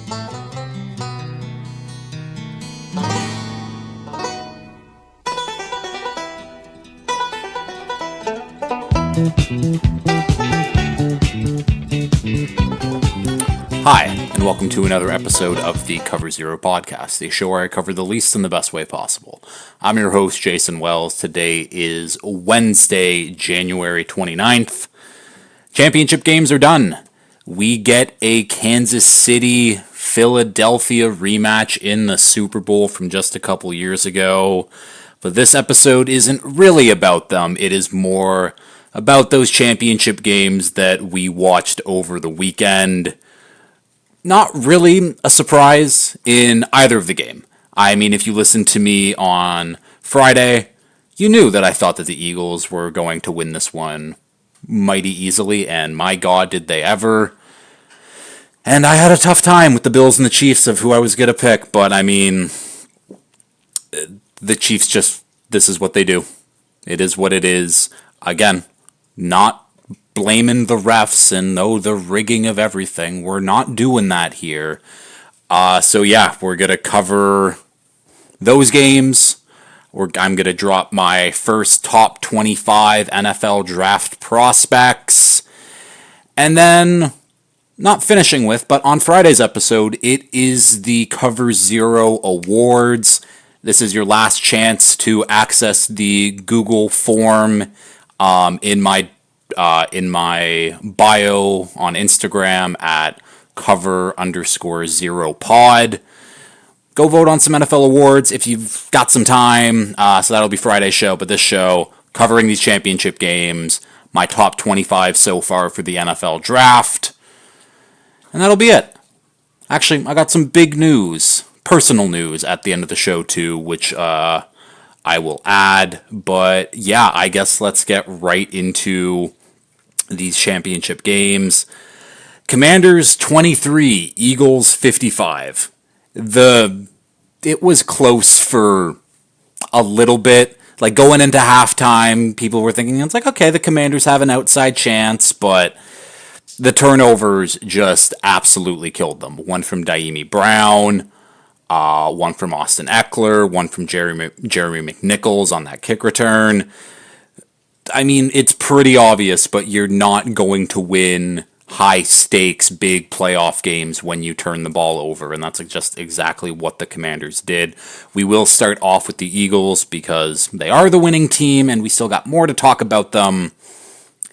Hi, and welcome to another episode of the Cover Zero podcast, the show where I cover the least in the best way possible. I'm your host, Jason Wells. Today is Wednesday, January 29th. Championship games are done. We get a Kansas City-Philadelphia rematch in the Super Bowl from just a couple years ago. But this episode isn't really about them. It is more about those championship games that we watched over the weekend. Not really a surprise in either of the game. I mean, if you listened to me on Friday, you knew that I thought that the Eagles were going to win this one mighty easily, and my God, did they ever. And I had a tough time with the Bills and the Chiefs of who I was going to pick, but I mean, the Chiefs just, this is what they do. It is what it is. Again, not blaming the refs and the rigging of everything. We're not doing that here. So yeah, we're going to cover those games. I'm going to drop my first top 25 NFL draft prospects. And then, not finishing with, but on Friday's episode, it is the Cover Zero Awards. This is your last chance to access the Google form in my bio on Instagram at cover_0pod. Go vote on some NFL awards if you've got some time. So that'll be Friday's show, but this show covering these championship games, my top 25 so far for the NFL draft. And that'll be it. Actually, I got some big news, personal news at the end of the show too, which I will add. But yeah, I guess let's get right into these championship games. Commanders 23, Eagles 55. It was close for a little bit. Like going into halftime, people were thinking it's like, okay, the Commanders have an outside chance, but the turnovers just absolutely killed them. One from Dyami Brown, one from Austin Eckler, one from Jeremy McNichols on that kick return. I mean, it's pretty obvious, but you're not going to win high-stakes, big playoff games when you turn the ball over, and that's just exactly what the Commanders did. We will start off with the Eagles because they are the winning team, and we still got more to talk about them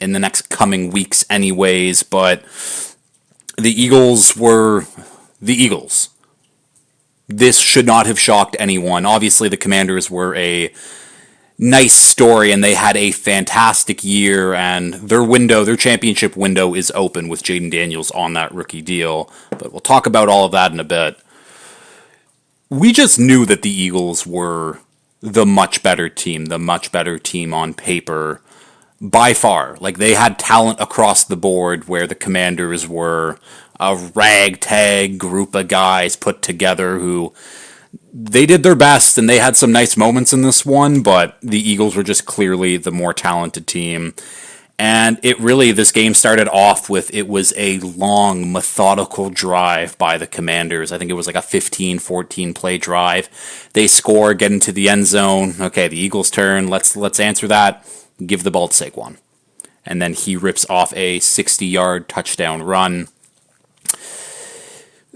in the next coming weeks anyways, but the Eagles were the Eagles. This should not have shocked anyone. Obviously, the Commanders were a nice story, and they had a fantastic year, and their championship window is open with Jayden Daniels on that rookie deal, but we'll talk about all of that in a bit. We just knew that the Eagles were the much better team on paper, by far. Like, they had talent across the board, where the Commanders were a ragtag group of guys put together who they did their best, and they had some nice moments in this one, but the Eagles were just clearly the more talented team. And this game started off with, it was a long, methodical drive by the Commanders. I think it was like a 15, 14 play drive. They score, get into the end zone. Okay, the Eagles' turn. Let's answer that. Give the ball to Saquon. And then he rips off a 60-yard touchdown run.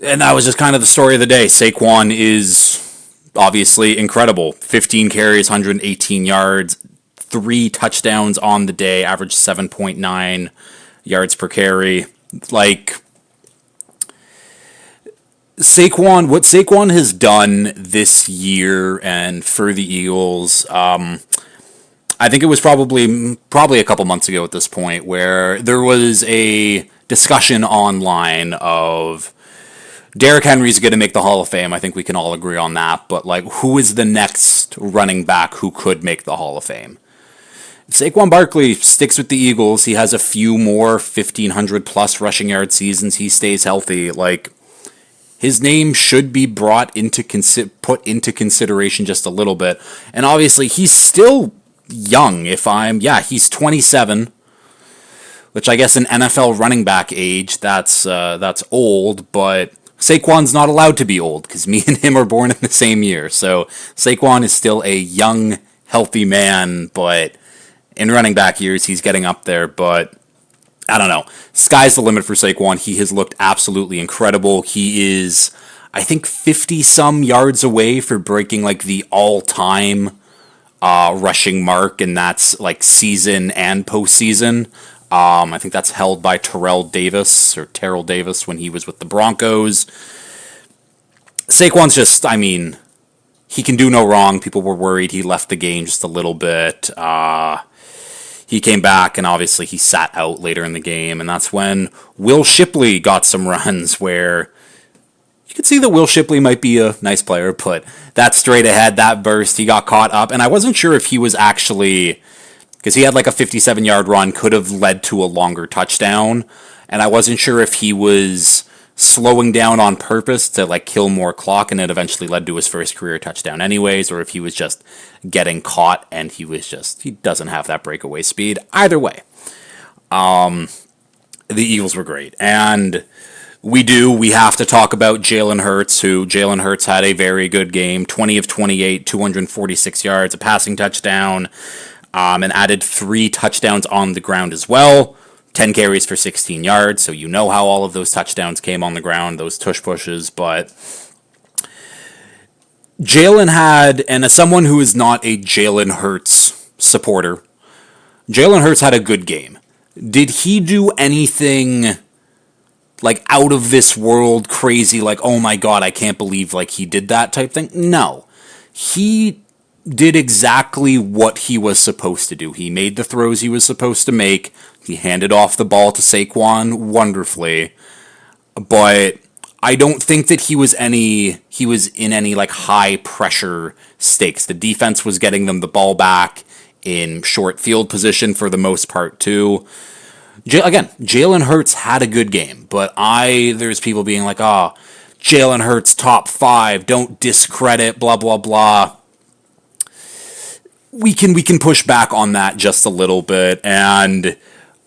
And that was just kind of the story of the day. Saquon is obviously incredible. 15 carries, 118 yards, 3 touchdowns on the day, averaged 7.9 yards per carry. Like, what Saquon has done this year and for the Eagles, I think it was probably a couple months ago at this point, where there was a discussion online of Derrick Henry's going to make the Hall of Fame. I think we can all agree on that. But, like, who is the next running back who could make the Hall of Fame? If Saquon Barkley sticks with the Eagles, he has a few more 1,500-plus rushing yard seasons, he stays healthy, like, his name should be put into consideration just a little bit. And obviously, he's still young. He's 27, which I guess in NFL running back age, that's old, but Saquon's not allowed to be old because me and him are born in the same year. So Saquon is still a young, healthy man, but in running back years, he's getting up there. But I don't know. Sky's the limit for Saquon. He has looked absolutely incredible. He is, I think, 50-some yards away for breaking like the all-time rushing mark, and that's like season and postseason. I think that's held by Terrell Davis when he was with the Broncos. Saquon's just, I mean, he can do no wrong. People were worried he left the game just a little bit. He came back, and obviously he sat out later in the game, and that's when Will Shipley got some runs where you could see that Will Shipley might be a nice player, but that straight ahead, that burst, he got caught up, and I wasn't sure if he was actually, because he had like a 57-yard run, could have led to a longer touchdown, and I wasn't sure if he was slowing down on purpose to like kill more clock, and it eventually led to his first career touchdown anyways, or if he was just getting caught and he doesn't have that breakaway speed. Either way, the Eagles were great, and we have to talk about Jalen Hurts, who Jalen Hurts had a very good game, 20 of 28, 246 yards, a passing touchdown, and added 3 touchdowns on the ground as well. 10 carries for 16 yards, so you know how all of those touchdowns came on the ground, those tush pushes, but Jalen had, and as someone who is not a Jalen Hurts supporter, Jalen Hurts had a good game. Did he do anything like out of this world crazy, like, oh my god, I can't believe like he did that type thing? No. He did exactly what he was supposed to do. He made the throws he was supposed to make. He handed off the ball to Saquon wonderfully. But I don't think that he was in any like high pressure stakes. The defense was getting them the ball back in short field position for the most part too. Again, Jalen Hurts had a good game, but there's people being like, oh, Jalen Hurts top 5, don't discredit, blah, blah, blah. We can push back on that just a little bit, and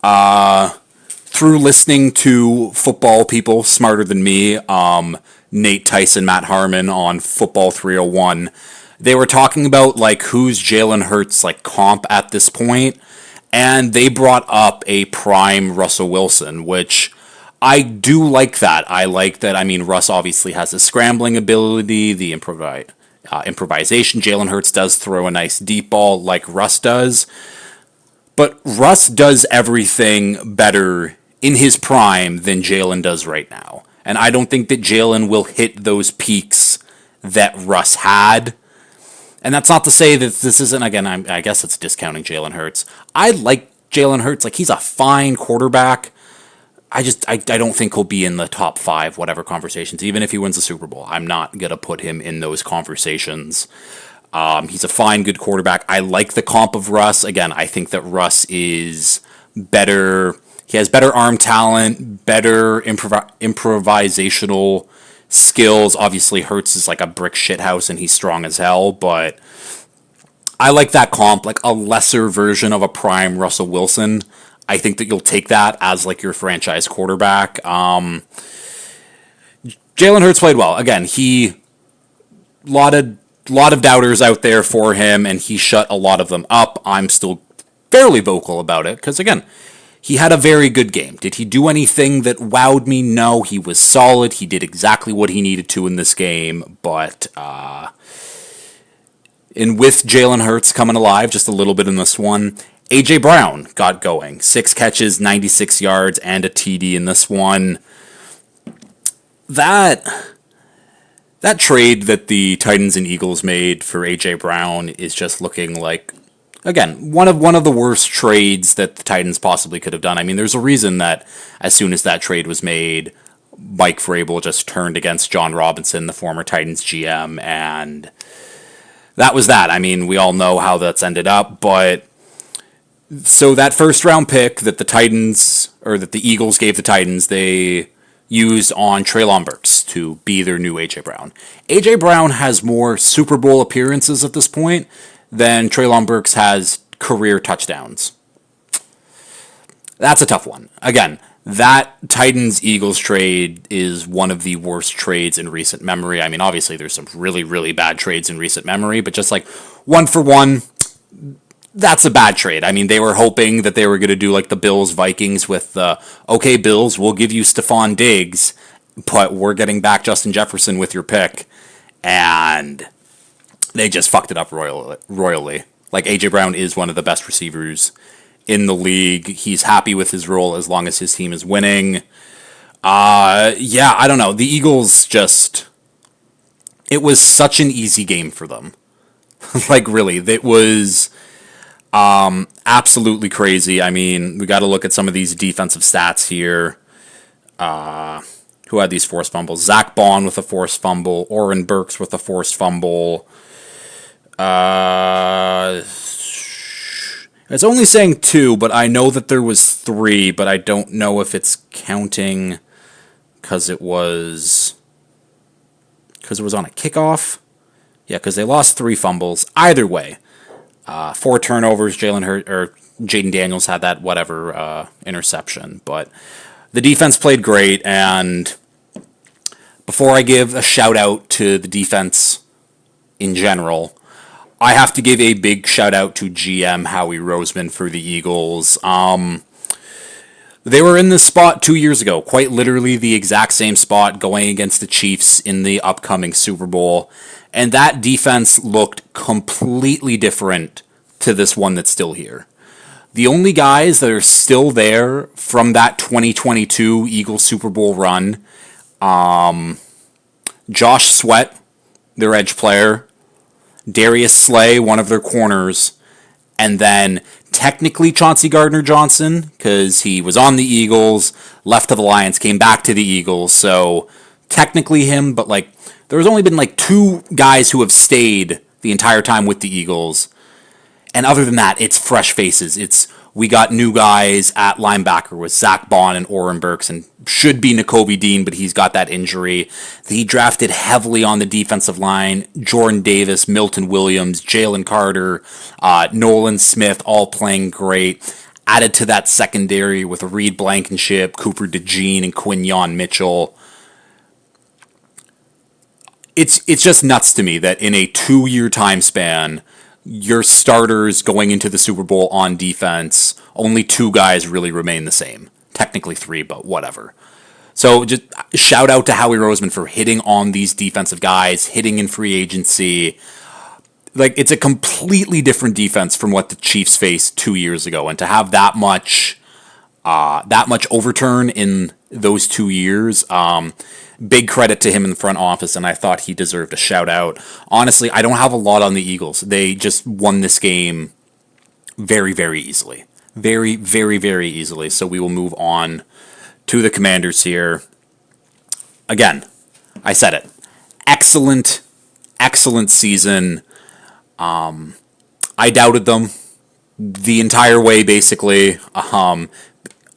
through listening to football people smarter than me, Nate Tyson, Matt Harmon on Football 301, they were talking about like who's Jalen Hurts like comp at this point, and they brought up a prime Russell Wilson, which I do like that. I like that. I mean, Russ obviously has the scrambling ability, the improvisation. Jalen Hurts does throw a nice deep ball like Russ does. But Russ does everything better in his prime than Jalen does right now. And I don't think that Jalen will hit those peaks that Russ had. And that's not to say that this isn't, again, I guess it's discounting Jalen Hurts. I like Jalen Hurts. Like, he's a fine quarterback. I don't think he'll be in the top 5 whatever conversations, even if he wins the Super Bowl. I'm not going to put him in those conversations. He's a fine, good quarterback. I like the comp of Russ. Again, I think that Russ is better. He has better arm talent, better improvisational skills. Obviously, Hurts is like a brick shithouse and he's strong as hell, but I like that comp, like a lesser version of a prime Russell Wilson. I think that you'll take that as like your franchise quarterback. Jalen Hurts played well. Again, lot of doubters out there for him, and he shut a lot of them up. I'm still fairly vocal about it because, again, he had a very good game. Did he do anything that wowed me? No, he was solid. He did exactly what he needed to in this game, but and with Jalen Hurts coming alive just a little bit in this one, A.J. Brown got going. 6 catches, 96 yards, and a TD in this one. That trade that the Titans and Eagles made for A.J. Brown is just looking like, again, one of the worst trades that the Titans possibly could have done. I mean, there's a reason that as soon as that trade was made, Mike Vrabel just turned against John Robinson, the former Titans GM, and that was that. I mean, we all know how that's ended up, but so that first round pick that the Eagles gave the Titans, they used on Treylon Burks to be their new A.J. Brown. A.J. Brown has more Super Bowl appearances at this point than Treylon Burks has career touchdowns. That's a tough one. Again, That Titans-Eagles trade is one of the worst trades in recent memory. I mean, obviously, there's some really, really bad trades in recent memory, but just like one for one, that's a bad trade. I mean, they were hoping that they were going to do like the Bills-Vikings with the, okay, Bills, we'll give you Stephon Diggs, but we're getting back Justin Jefferson with your pick. And they just fucked it up royally. Like, A.J. Brown is one of the best receivers in the league. He's happy with his role as long as his team is winning. Yeah, I don't know. The Eagles just... It was such an easy game for them. Like, really. It was absolutely crazy. I mean, we got to look at some of these defensive stats here. Who had these forced fumbles? Zach Bond with a forced fumble. Oren Burks with a forced fumble. It's only saying 2, but I know that there was 3, but I don't know if it's counting because it was on a kickoff. Yeah, because they lost 3 fumbles. Either way, 4 turnovers. Jaden Daniels had that interception, but the defense played great. And before I give a shout out to the defense in general, I have to give a big shout out to GM Howie Roseman for the Eagles. They were in this spot 2 years ago, quite literally the exact same spot, going against the Chiefs in the upcoming Super Bowl. And that defense looked completely different to this one that's still here. The only guys that are still there from that 2022 Eagles Super Bowl run, Josh Sweat, their edge player, Darius Slay, one of their corners, and then technically Chauncey Gardner-Johnson, because he was on the Eagles, left to the Lions, came back to the Eagles, so technically him, but like there's only been like 2 guys who have stayed the entire time with the Eagles, and other than that, it's fresh faces. We got new guys at linebacker with Zach Bond and Oren Burks, and should be Nakobe Dean, but he's got that injury. He drafted heavily on the defensive line. Jordan Davis, Milton Williams, Jalen Carter, Nolan Smith, all playing great. Added to that secondary with Reed Blankenship, Cooper DeJean, and Quinyon Mitchell. It's just nuts to me that in a 2-year time span, your starters going into the Super Bowl on defense, only 2 guys really remain the same. Technically 3, but whatever. So just shout out to Howie Roseman for hitting on these defensive guys, hitting in free agency. Like, it's a completely different defense from what the Chiefs faced 2 years ago. And to have that much overturn in those 2 years, big credit to him in the front office, and I thought he deserved a shout out. Honestly, I don't have a lot on the Eagles. They just won this game very, very easily. Very, very, very easily. So we will move on to the Commanders here. Again, I said it. Excellent, excellent season. I doubted them the entire way, basically.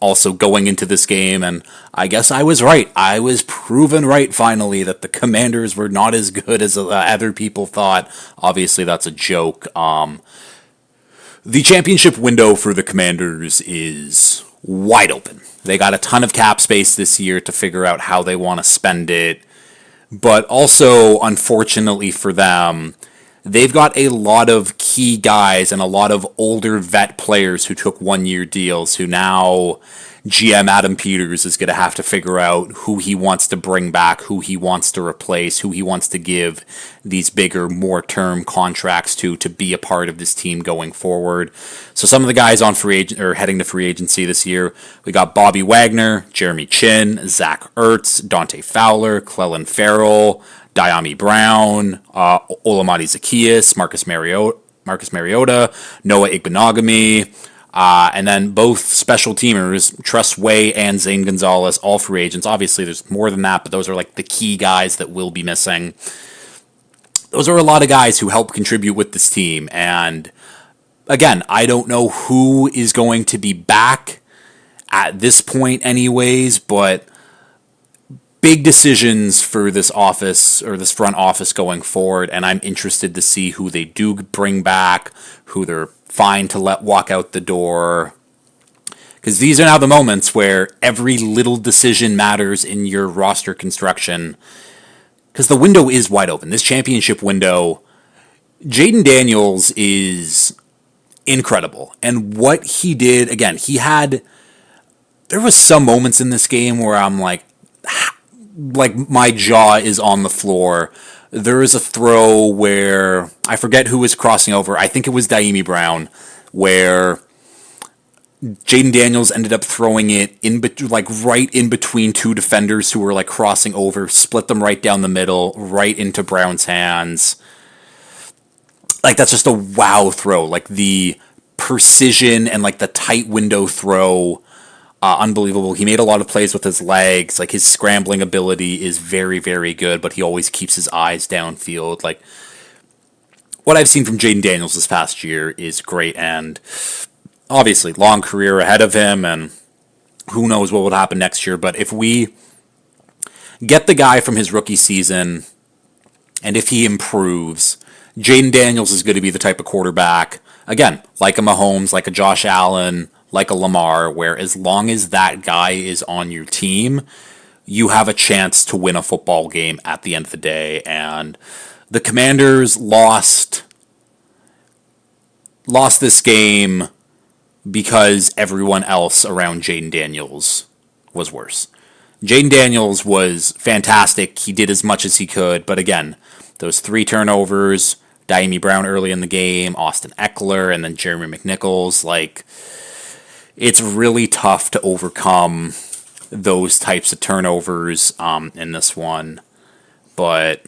Also going into this game, and I guess I was right. I was proven right finally that the Commanders were not as good as other people thought. Obviously, that's a joke. The championship window for the Commanders is wide open. They got a ton of cap space this year to figure out how they want to spend it, but also, unfortunately for them, they've got a lot of key guys and a lot of older vet players who took 1-year deals who now GM Adam Peters is going to have to figure out who he wants to bring back, who he wants to replace, who he wants to give these bigger, more term contracts to be a part of this team going forward. So some of the guys on heading to free agency this year, we got Bobby Wagner, Jeremy Chin, Zach Ertz, Dante Fowler, Clelin Ferrell, Diami Brown, Olamide Zaccheaus, Marcus Mariota, Noah Igbenogany, and then both special teamers, Tress Way and Zane Gonzalez, all free agents. Obviously, there's more than that, but those are like the key guys that will be missing. Those are a lot of guys who help contribute with this team. And again, I don't know who is going to be back at this point anyways, but big decisions for this office or this front office going forward, and I'm interested to see who they do bring back, who they're fine to let walk out the door. Because these are now the moments where every little decision matters in your roster construction. Because the window is wide open. This championship window, Jaden Daniels is incredible. And what he did, again, there was some moments in this game where I'm like my jaw is on the floor. There is a throw where I forget who was crossing over. I think it was Daimi Brown, where Jaden Daniels ended up throwing it right in between two defenders who were crossing over, split them right down the middle, right into Brown's hands. That's just a wow throw. The precision and the tight window throw, unbelievable. He made a lot of plays with his legs. His scrambling ability is very, very good, but he always keeps his eyes downfield. What I've seen from Jaden Daniels this past year is great, and obviously long career ahead of him, and who knows what will happen next year. But if we get the guy from his rookie season, and if he improves, Jaden Daniels is going to be the type of quarterback, again, like a Mahomes, like a Josh Allen, like a Lamar, where as long as that guy is on your team, you have a chance to win a football game at the end of the day. And the Commanders lost this game because everyone else around Jaden Daniels was worse. Jaden Daniels was fantastic. He did as much as he could, but again, those 3 turnovers, Daimi Brown early in the game, Austin Eckler, and then Jeremy McNichols, it's really tough to overcome those types of turnovers in this one. But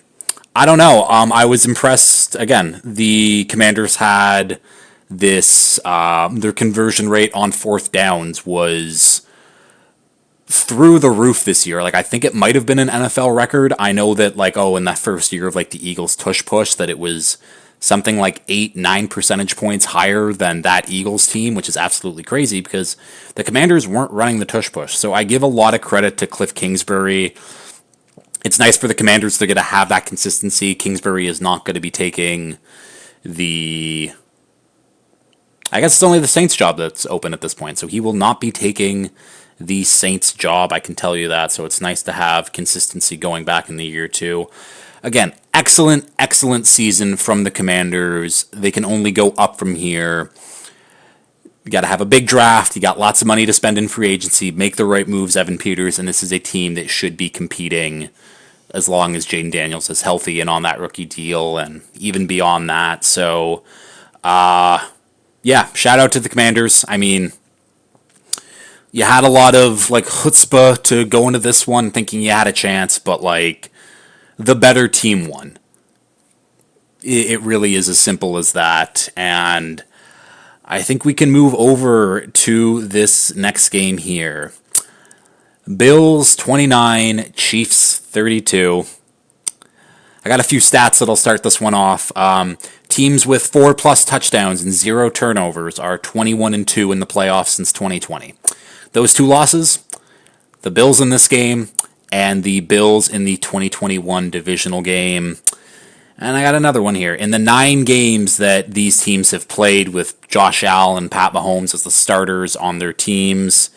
I don't know. I was impressed. Again, the Commanders had this, their conversion rate on 4th downs was through the roof this year. I think it might have been an NFL record. I know that in that first year of the Eagles tush push, that it was something 8-9 percentage points higher than that Eagles team, which is absolutely crazy because the Commanders weren't running the tush push. So I give a lot of credit to Cliff Kingsbury. It's nice for the Commanders to get to have that consistency. Kingsbury is not going to be taking I guess it's only the Saints job that's open at this point, so he will not be taking the Saints job, I can tell you that. So it's nice to have consistency going back in the year too. Again, excellent season from the Commanders. They can only go up from here. You got to have a big draft. You got lots of money to spend in free agency. Make the right moves, Evan Peters, and this is a team that should be competing as long as Jaden Daniels is healthy and on that rookie deal, and even beyond that. So, yeah, shout out to the Commanders. I mean, you had a lot of chutzpah to go into this one thinking you had a chance, but the better team won. It really is as simple as that. And I think we can move over to this next game here. Bills 29, Chiefs 32. I got a few stats that'll start this one off. Teams with 4+ touchdowns and 0 turnovers are 21-2 in the playoffs since 2020. Those 2 losses, the Bills in this game and the Bills in the 2021 divisional game. And I got another one here. In the 9 games that these teams have played with Josh Allen and Pat Mahomes as the starters on their teams,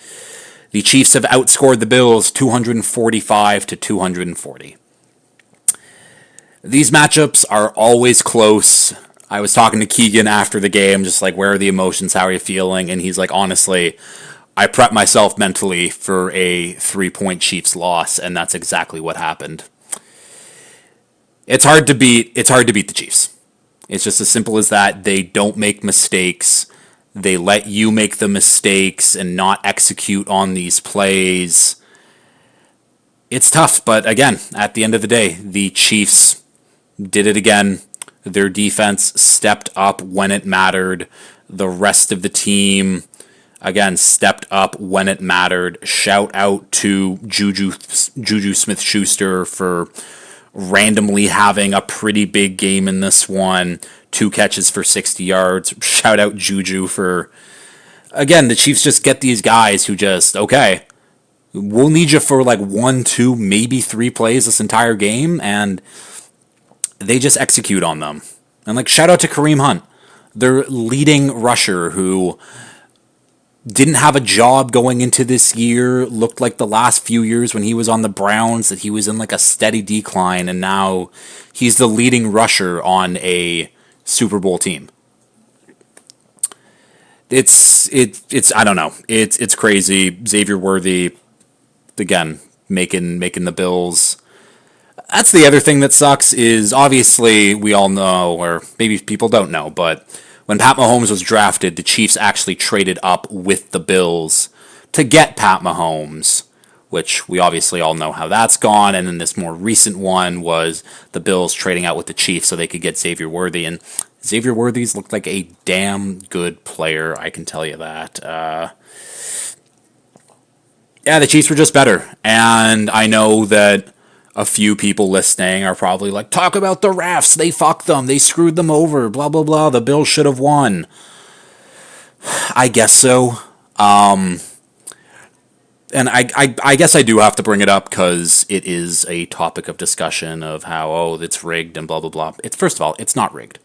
the Chiefs have outscored the Bills 245-240. These matchups are always close. I was talking to Keegan after the game, just where are the emotions, how are you feeling? And he's like, honestly, I prepped myself mentally for a 3-point Chiefs loss, and that's exactly what happened. It's hard to beat the Chiefs. It's just as simple as that. They don't make mistakes. They let you make the mistakes and not execute on these plays. It's tough, but again, at the end of the day, the Chiefs did it again. Their defense stepped up when it mattered. The rest of the team, again, stepped up when it mattered. Shout out to Juju Smith-Schuster for randomly having a pretty big game in this one. 2 catches for 60 yards. Shout out Juju for, again, the Chiefs just get these guys who just, okay, we'll need you for 1, 2, maybe 3 plays this entire game, and they just execute on them. And shout out to Kareem Hunt, their leading rusher, who didn't have a job going into this year. Looked like the last few years when he was on the Browns that he was in like a steady decline, and now he's the leading rusher on a Super Bowl team. It's I don't know. It's crazy. Xavier Worthy again making the Bills. That's the other thing that sucks is obviously we all know, or maybe people don't know, but when Pat Mahomes was drafted, the Chiefs actually traded up with the Bills to get Pat Mahomes, which we obviously all know how that's gone. And then this more recent one was the Bills trading out with the Chiefs so they could get Xavier Worthy. And Xavier Worthy's looked like a damn good player, I can tell you that. Yeah, the Chiefs were just better. And I know that a few people listening are probably like, talk about the refs. They fucked them. They screwed them over. Blah, blah, blah. The Bills should have won. I guess so. And I guess I do have to bring it up because it is a topic of discussion of how, oh, it's rigged and blah, blah, blah. It's, first of all, it's not rigged.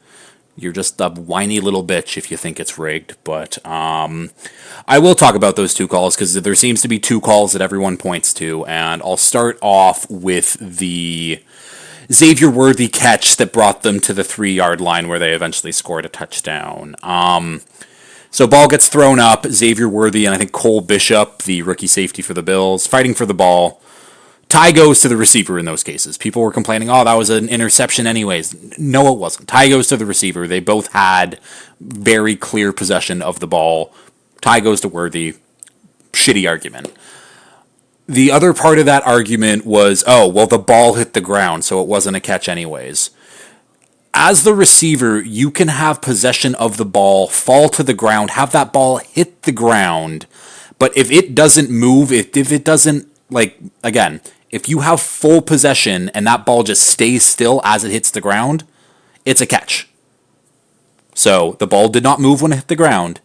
You're just a whiny little bitch if you think it's rigged. But I will talk about those two calls because there seems to be two calls that everyone points to. And I'll start off with the Xavier Worthy catch that brought them to the 3-yard line where they eventually scored a touchdown. So ball gets thrown up. Xavier Worthy and I think Cole Bishop, the rookie safety for the Bills, fighting for the ball. Tie goes to the receiver in those cases. People were complaining, oh, that was an interception anyways. No, it wasn't. Tie goes to the receiver. They both had very clear possession of the ball. Tie goes to Worthy. Shitty argument. The other part of that argument was, oh, well, the ball hit the ground, so it wasn't a catch anyways. As the receiver, you can have possession of the ball, fall to the ground, have that ball hit the ground, but if it doesn't move, if it doesn't, like, again, if you have full possession and that ball just stays still as it hits the ground, it's a catch. So the ball did not move when it hit the ground.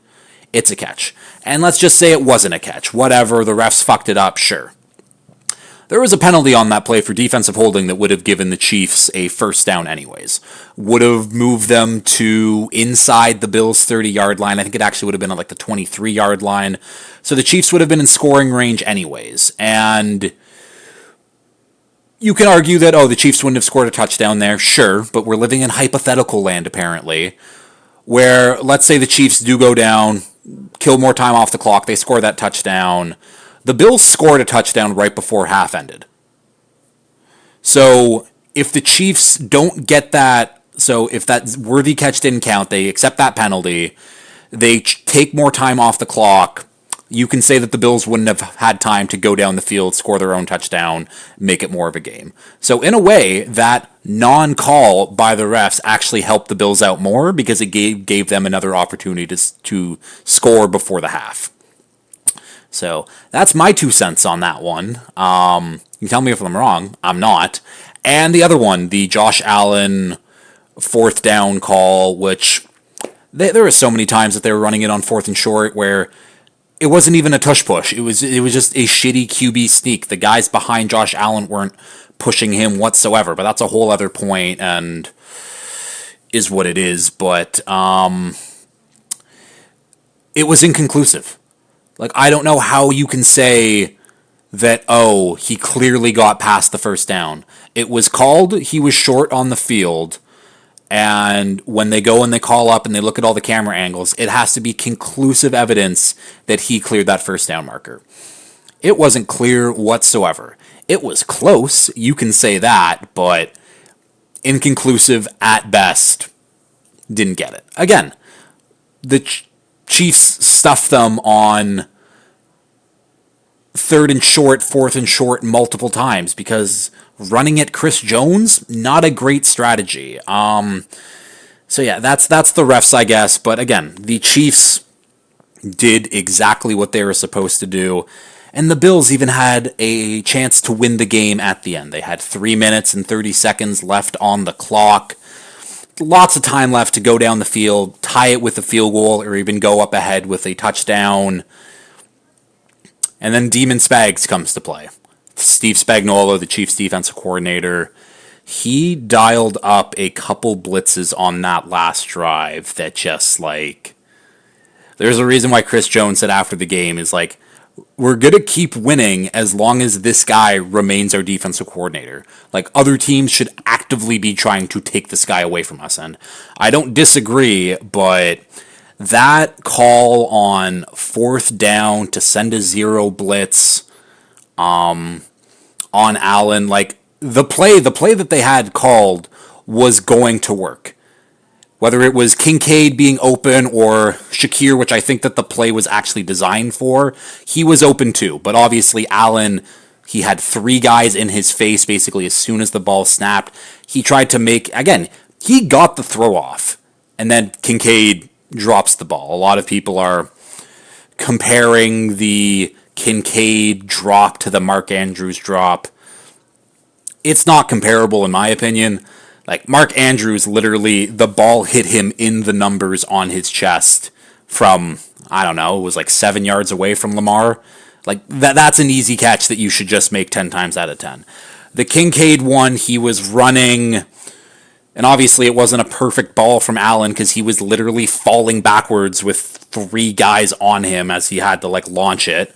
It's a catch. And let's just say it wasn't a catch. Whatever, the refs fucked it up, sure. There was a penalty on that play for defensive holding that would have given the Chiefs a first down anyways. Would have moved them to inside the Bills' 30-yard line. I think it actually would have been at like the 23-yard line. So the Chiefs would have been in scoring range anyways. And you can argue that, oh, the Chiefs wouldn't have scored a touchdown there. Sure, but we're living in hypothetical land apparently, where let's say the Chiefs do go down, kill more time off the clock, they score that touchdown. The Bills scored a touchdown right before half ended. So if the Chiefs don't get that, so if that Worthy catch didn't count, they accept that penalty, they take more time off the clock, you can say that the Bills wouldn't have had time to go down the field, score their own touchdown, make it more of a game. So in a way, that non-call by the refs actually helped the Bills out more because it gave them another opportunity to score before the half. So that's my 2 cents on that one. You can tell me if I'm wrong. I'm not. And the other one, the Josh Allen 4th down call, which there were so many times that they were running it on 4th and short where it wasn't even a tush push. It was just a shitty QB sneak. The guys behind Josh Allen weren't pushing him whatsoever. But that's a whole other point and is what it is. But it was inconclusive. Like, I don't know how you can say that, oh, he clearly got past the first down. It was called, he was short on the field, and when they go and they call up and they look at all the camera angles, it has to be conclusive evidence that he cleared that first down marker. It wasn't clear whatsoever. It was close, you can say that, but inconclusive at best. Didn't get it. Again, the Chiefs stuffed them on 3rd and short, 4th and short multiple times because running at Chris Jones, not a great strategy. So yeah, that's the refs, I guess. But again, the Chiefs did exactly what they were supposed to do. And the Bills even had a chance to win the game at the end. They had 3 minutes and 30 seconds left on the clock. Lots of time left to go down the field, tie it with a field goal, or even go up ahead with a touchdown. And then Demon Spags comes to play. Steve Spagnuolo, the Chiefs defensive coordinator, he dialed up a couple blitzes on that last drive that just, like, There's a reason why Chris Jones said after the game is like, we're going to keep winning as long as this guy remains our defensive coordinator. Like, other teams should actively be trying to take this guy away from us. And I don't disagree, but that call on 4th down to send a zero blitz on Allen, like, the play that they had called was going to work. Whether it was Kincaid being open or Shakir, which I think that the play was actually designed for, he was open too. But obviously Allen, he had 3 guys in his face basically as soon as the ball snapped. He tried to make, again, he got the throw off. And then Kincaid drops the ball. A lot of people are comparing the Kincaid drop to the Mark Andrews drop. It's not comparable in my opinion. Like, Mark Andrews, literally, the ball hit him in the numbers on his chest from, I don't know, it was like 7 yards away from Lamar. Like, that's an easy catch that you should just make 10 times out of 10. The Kincaid one, he was running, and obviously it wasn't a perfect ball from Allen because he was literally falling backwards with 3 guys on him as he had to, like, launch it.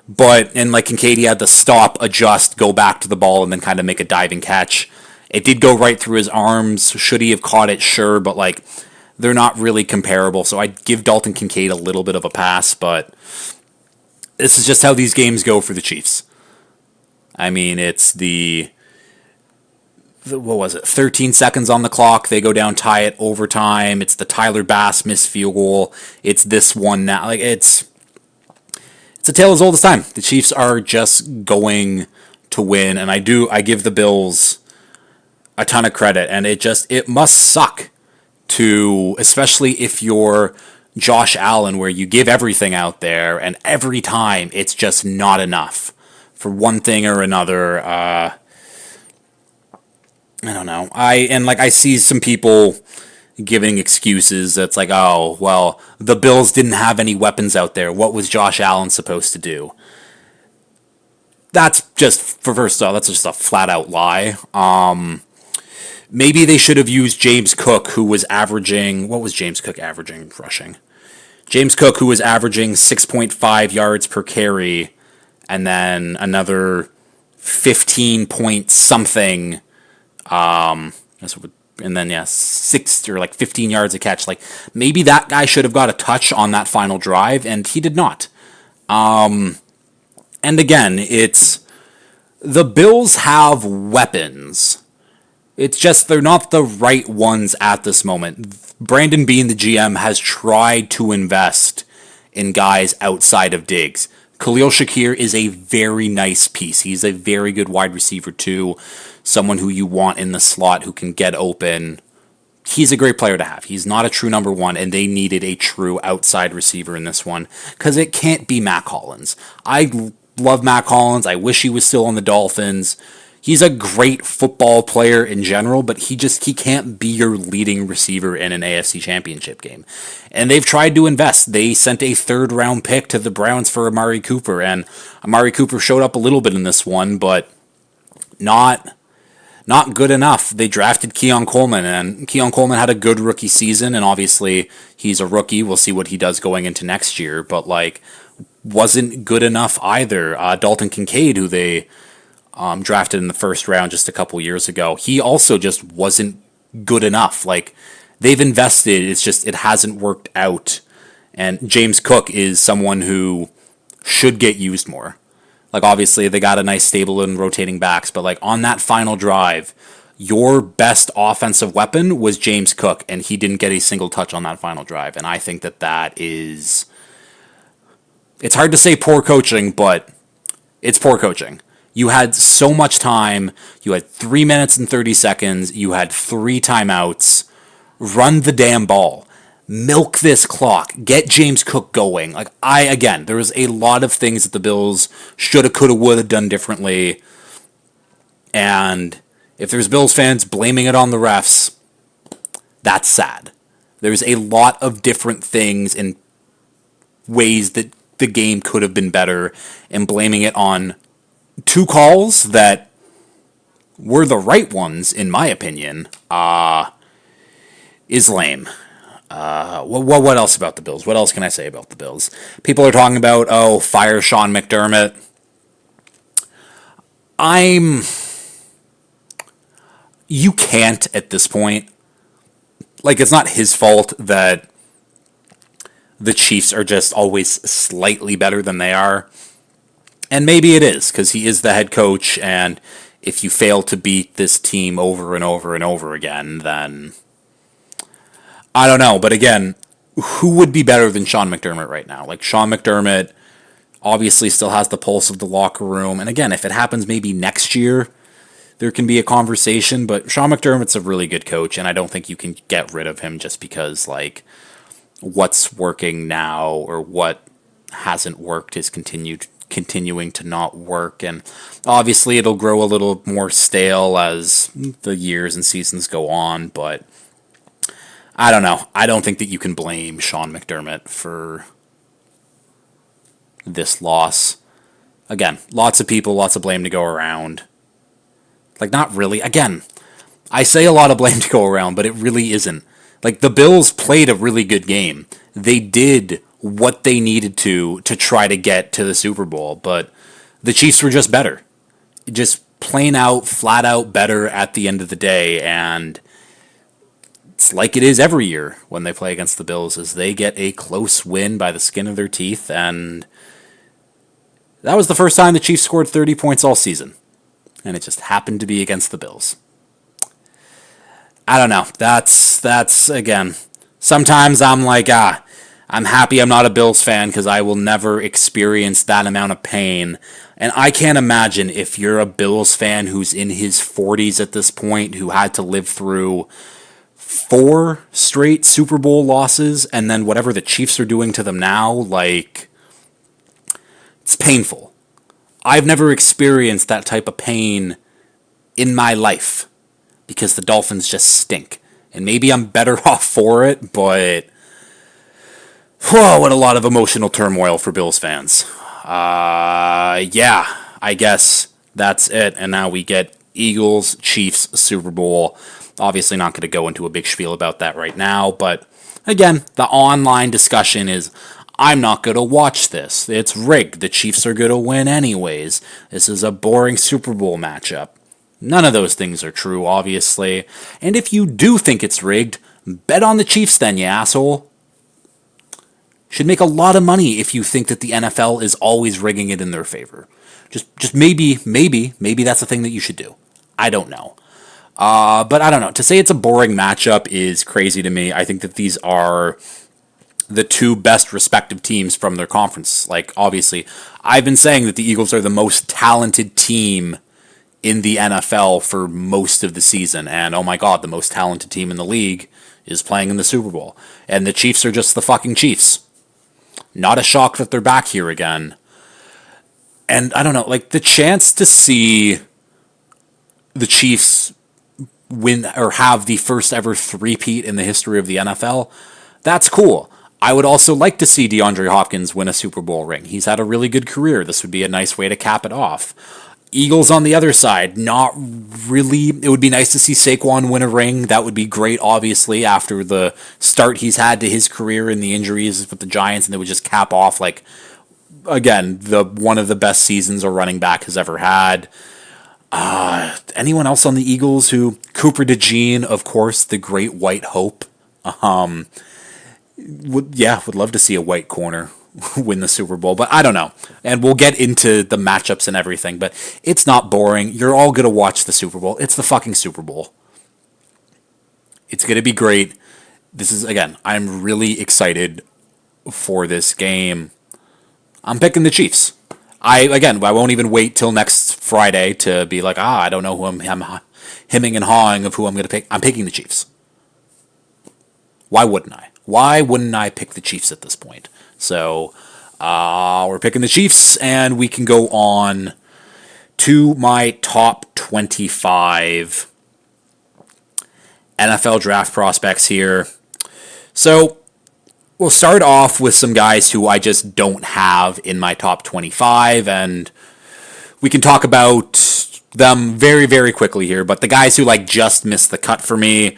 But, and like Kincaid, he had to stop, adjust, go back to the ball, and then kind of make a diving catch. It did go right through his arms. Should he have caught it? Sure, but like, they're not really comparable. So I'd give Dalton Kincaid a little bit of a pass, but this is just how these games go for the Chiefs. I mean, it's the what was it? 13 seconds on the clock. They go down, tie it, overtime. It's the Tyler Bass missed field goal. It's this one now. Like, it's a tale as old as time. The Chiefs are just going to win, and I give the Bills a ton of credit, and it must suck to, especially if you're Josh Allen, where you give everything out there, and every time it's just not enough for one thing or another. I don't know. I see some people giving excuses. That's like, oh, well, the Bills didn't have any weapons out there. What was Josh Allen supposed to do? That's just, for first off, that's just a flat out lie. Maybe they should have used James Cook, who was averaging... What was James Cook averaging rushing? James Cook, who was averaging 6.5 yards per carry, and then another 15 point something, and then, 6 or like 15 yards a catch. Like, maybe that guy should have got a touch on that final drive, and he did not. And again, it's... The Bills have weapons. It's just they're not the right ones at this moment. Brandon Beane, the GM, has tried to invest in guys outside of Diggs. Khalil Shakir is a very nice piece. He's a very good wide receiver too. Someone who you want in the slot who can get open. He's a great player to have. He's not a true number 1, and they needed a true outside receiver in this one because it can't be Mac Hollins. I love Mac Hollins. I wish he was still on the Dolphins. He's a great football player in general, but he can't be your leading receiver in an AFC Championship game. And they've tried to invest. They sent a 3rd-round pick to the Browns for Amari Cooper, and Amari Cooper showed up a little bit in this one, but not good enough. They drafted Keon Coleman, and Keon Coleman had a good rookie season, and obviously he's a rookie. We'll see what he does going into next year, but like, wasn't good enough either. Dalton Kincaid, who they drafted in the 1st round just a couple years ago, he also just wasn't good enough. Like, they've invested, it's just it hasn't worked out. And James Cook is someone who should get used more. Like, obviously they got a nice stable in rotating backs, but like on that final drive, your best offensive weapon was James Cook, and he didn't get a single touch on that final drive. And I think that is... It's hard to say poor coaching, but it's poor coaching. You had so much time. You had 3 minutes and 30 seconds. You had 3 timeouts. Run the damn ball. Milk this clock. Get James Cook going. Like, there was a lot of things that the Bills shoulda, coulda, woulda done differently. And if there's Bills fans blaming it on the refs, that's sad. There's a lot of different things and ways that the game could have been better, and blaming it on 2 calls that were the right ones, in my opinion, is lame. What else about the Bills? What else can I say about the Bills? People are talking about, oh, fire Sean McDermott. You can't at this point. Like, it's not his fault that the Chiefs are just always slightly better than they are. And maybe it is, because he is the head coach, and if you fail to beat this team over and over and over again, then I don't know. But again, who would be better than Sean McDermott right now? Like, Sean McDermott obviously still has the pulse of the locker room. And again, if it happens maybe next year, there can be a conversation. But Sean McDermott's a really good coach, and I don't think you can get rid of him just because, like, what's working now or what hasn't worked is continuing to not work. And obviously it'll grow a little more stale as the years and seasons go on, but I don't know. I don't think that you can blame Sean McDermott for this loss. Again, lots of people, lots of blame to go around. Like, not really. Again, I say a lot of blame to go around, but it really isn't. Like, the Bills played a really good game. They did what they needed to try to get to the Super Bowl, but the Chiefs were just better. Just plain out, flat out better at the end of the day, and it's like it is every year when they play against the Bills, is they get a close win by the skin of their teeth, and that was the first time the Chiefs scored 30 points all season, and it just happened to be against the Bills. I don't know. That's again, sometimes I'm like, I'm happy I'm not a Bills fan because I will never experience that amount of pain. And I can't imagine if you're a Bills fan who's in his 40s at this point, who had to live through 4 straight Super Bowl losses, and then whatever the Chiefs are doing to them now, like, it's painful. I've never experienced that type of pain in my life, because the Dolphins just stink. And maybe I'm better off for it, but whoa, what a lot of emotional turmoil for Bills fans. Yeah, I guess that's it. And now we get Eagles, Chiefs, Super Bowl. Obviously not going to go into a big spiel about that right now, but again, the online discussion is, I'm not going to watch this. It's rigged. The Chiefs are going to win anyways. This is a boring Super Bowl matchup. None of those things are true, obviously. And if you do think it's rigged, bet on the Chiefs then, you asshole. Should make a lot of money if you think that the NFL is always rigging it in their favor. Just maybe that's a thing that you should do. I don't know. But I don't know. To say it's a boring matchup is crazy to me. I think that these are the two best respective teams from their conference. Like, obviously, I've been saying that the Eagles are the most talented team in the NFL for most of the season, and oh my god, the most talented team in the league is playing in the Super Bowl, and the Chiefs are just the fucking Chiefs. Not a shock that they're back here again. And I don't know, like, the chance to see the Chiefs win or have the first ever three-peat in the history of the NFL, that's cool. I would also like to see DeAndre Hopkins win a Super Bowl ring. He's had a really good career. This would be a nice way to cap it off. Eagles on the other side, not really. It would be nice to see Saquon win a ring. That would be great, obviously, after the start he's had to his career and the injuries with the Giants, and they would just cap off, like, again, one of the best seasons a running back has ever had. Anyone else on the Eagles who... Cooper DeJean, of course, the great white hope. Would love to see a white corner win the Super Bowl, but I don't know. And we'll get into the matchups and everything, but it's not boring. You're all going to watch the Super Bowl. It's the fucking Super Bowl. It's going to be great. This is, again, I'm really excited for this game. I'm picking the Chiefs. I won't even wait till next Friday to be like, I don't know who I'm hemming and hawing of who I'm going to pick. I'm picking the Chiefs. Why wouldn't I? Why wouldn't I pick the Chiefs at this point? So, we're picking the Chiefs, and we can go on to my top 25 NFL draft prospects here. So, we'll start off with some guys who I just don't have in my top 25, and we can talk about them very, very quickly here. But the guys who, like, just missed the cut for me,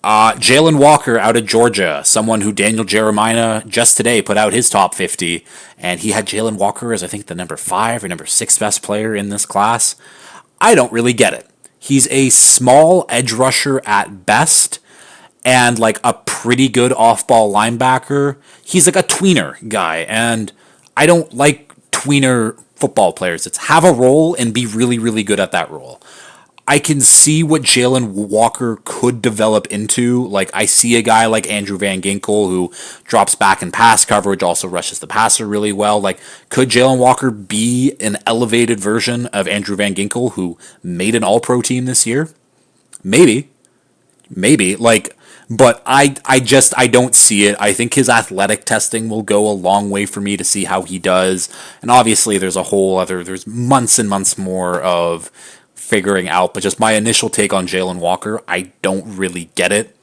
Jalen Walker out of Georgia, someone who Daniel Jeremiah just today put out his top 50, and he had Jalen Walker as I think the number 5 or number 6 best player in this class. I don't really get it. He's a small edge rusher at best, and like a pretty good off-ball linebacker. He's like a tweener guy, and I don't like tweener football players. It's have a role and be really, really good at that role. I can see what Jalen Walker could develop into. Like, I see a guy like Andrew Van Ginkel who drops back in pass coverage, also rushes the passer really well. Like, could Jalen Walker be an elevated version of Andrew Van Ginkel who made an all-pro team this year? Maybe. Maybe. Like, but I don't see it. I think his athletic testing will go a long way for me to see how he does. And obviously there's months and months more of figuring out, but just my initial take on Jalen Walker, I don't really get it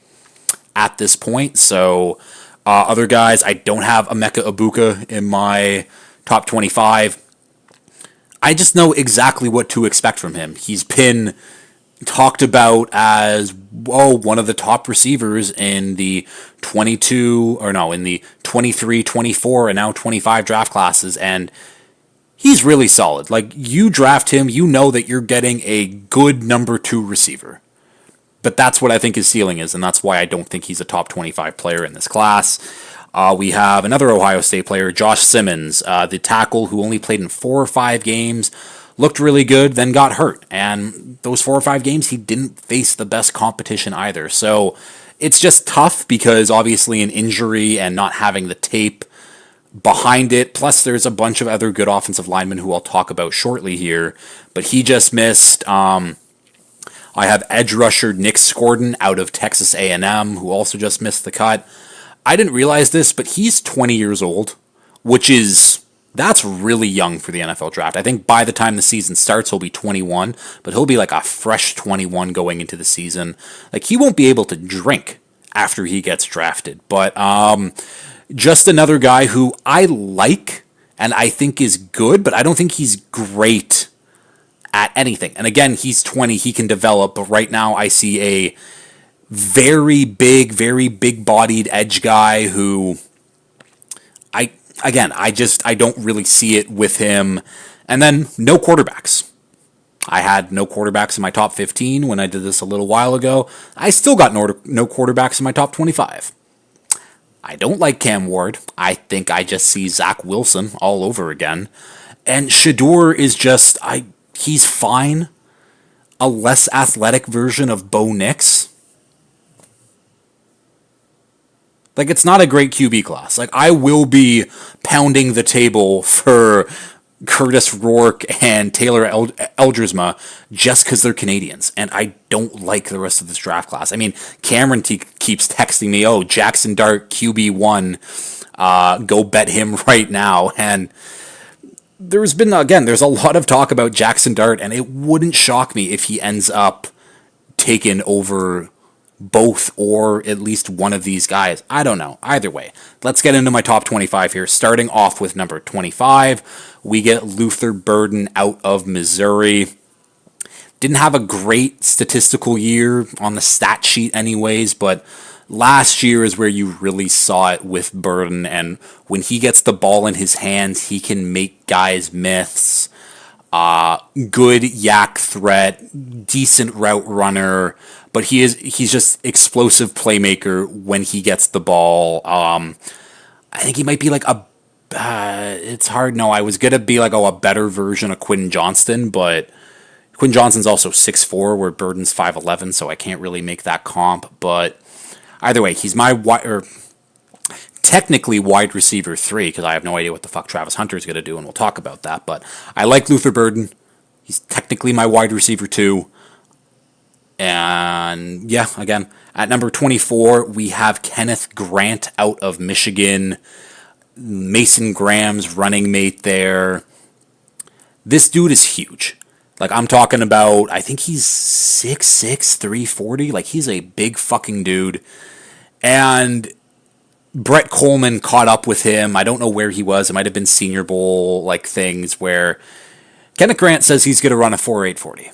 at this point. So other guys, I don't have Emeka Ibuka in my top 25. I just know exactly what to expect from him. He's been talked about as one of the top receivers in the 23, 24, and now 25 draft classes, and he's really solid. Like, you draft him, you know that you're getting a good number 2 receiver. But that's what I think his ceiling is, and that's why I don't think he's a top 25 player in this class. We have another Ohio State player, Josh Simmons, the tackle who only played in 4 or 5 games, looked really good, then got hurt. And those 4 or 5 games, he didn't face the best competition either. So it's just tough because obviously an injury and not having the tape behind it. Plus, there's a bunch of other good offensive linemen who I'll talk about shortly here. But he just missed. I have edge rusher Nick Scordon out of Texas A&M, who also just missed the cut. I didn't realize this, but he's 20 years old, that's really young for the NFL draft. I think by the time the season starts, he'll be 21, but he'll be like a fresh 21 going into the season. Like, he won't be able to drink after he gets drafted. But just another guy who I like and I think is good, but I don't think he's great at anything. And again, he's 20, he can develop, but right now I see a very big-bodied edge guy who I don't really see it with him. And then no quarterbacks. I had no quarterbacks in my top 15 when I did this a little while ago. I still got no quarterbacks in my top 25. I don't like Cam Ward. I think I just see Zach Wilson all over again. And Shedeur is he's fine. A less athletic version of Bo Nix. Like, it's not a great QB class. Like, I will be pounding the table for Curtis Rourke and Taylor Elgersma just because they're Canadians, and I don't like the rest of this draft class. I mean, Cameron keeps texting me, Jackson Dart, QB1, go bet him right now, and there's a lot of talk about Jackson Dart, and it wouldn't shock me if he ends up taken over both or at least one of these guys. I don't know. Either way, let's get into my top 25 here. Starting off with number 25, we get Luther Burden out of Missouri. Didn't have a great statistical year on the stat sheet anyways, but last year is where you really saw it with Burden, and when he gets the ball in his hands, he can make guys miss. Good yak threat, decent route runner, but he's just explosive playmaker when he gets the ball. I think he might be like it's hard. No, I was gonna be like a better version of Quinn Johnston, but Quinn Johnston's also 6'4", where Burden's 5'11", so I can't really make that comp. But either way, he's my technically wide receiver 3, because I have no idea what the fuck Travis Hunter is going to do, and we'll talk about that. But I like Luther Burden. He's technically my wide receiver 2. And yeah, again, at number 24, we have Kenneth Grant out of Michigan. Mason Graham's running mate there. This dude is huge. Like, I'm talking about, I think he's 6'6", 340. Like, he's a big fucking dude. And Brett Coleman caught up with him. I don't know where he was. It might have been Senior Bowl, like, things where Kenneth Grant says he's going to run a 4.8 40.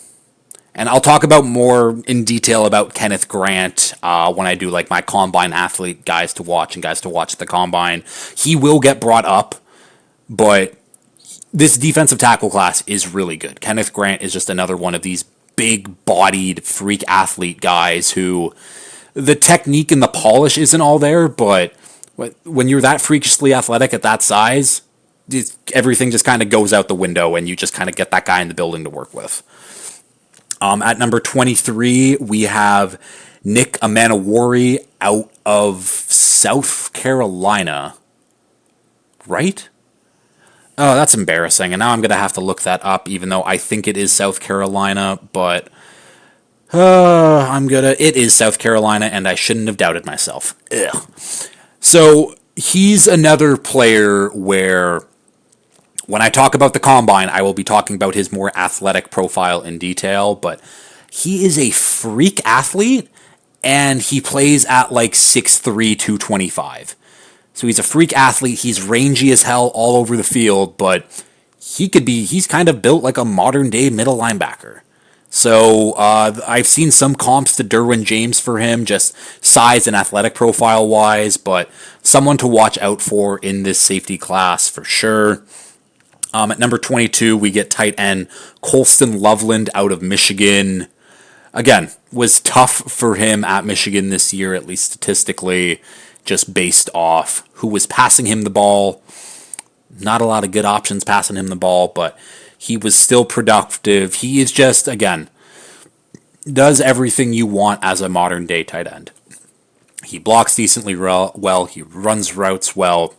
And I'll talk about more in detail about Kenneth Grant when I do like my combine athlete guys to watch and guys to watch at the combine. He will get brought up, but this defensive tackle class is really good. Kenneth Grant is just another one of these big-bodied freak athlete guys who the technique and the polish isn't all there, but when you're that freakishly athletic at that size, everything just kind of goes out the window, and you just kind of get that guy in the building to work with. At number 23, we have Nick Amanawari out of South Carolina. Right? Oh, that's embarrassing. And now I'm going to have to look that up, even though I think it is South Carolina. But it is South Carolina, and I shouldn't have doubted myself. Ugh. So he's another player where when I talk about the combine, I will be talking about his more athletic profile in detail, but he is a freak athlete, and he plays at like 6'3", 225. So he's a freak athlete. He's rangy as hell all over the field, but he's kind of built like a modern day middle linebacker. So I've seen some comps to Derwin James for him, just size and athletic profile wise, but someone to watch out for in this safety class for sure. At number 22, we get tight end Colston Loveland out of Michigan. Again, was tough for him at Michigan this year, at least statistically, just based off who was passing him the ball. Not a lot of good options passing him the ball, but he was still productive. He is just, again, does everything you want as a modern day tight end. He blocks decently well. He runs routes well.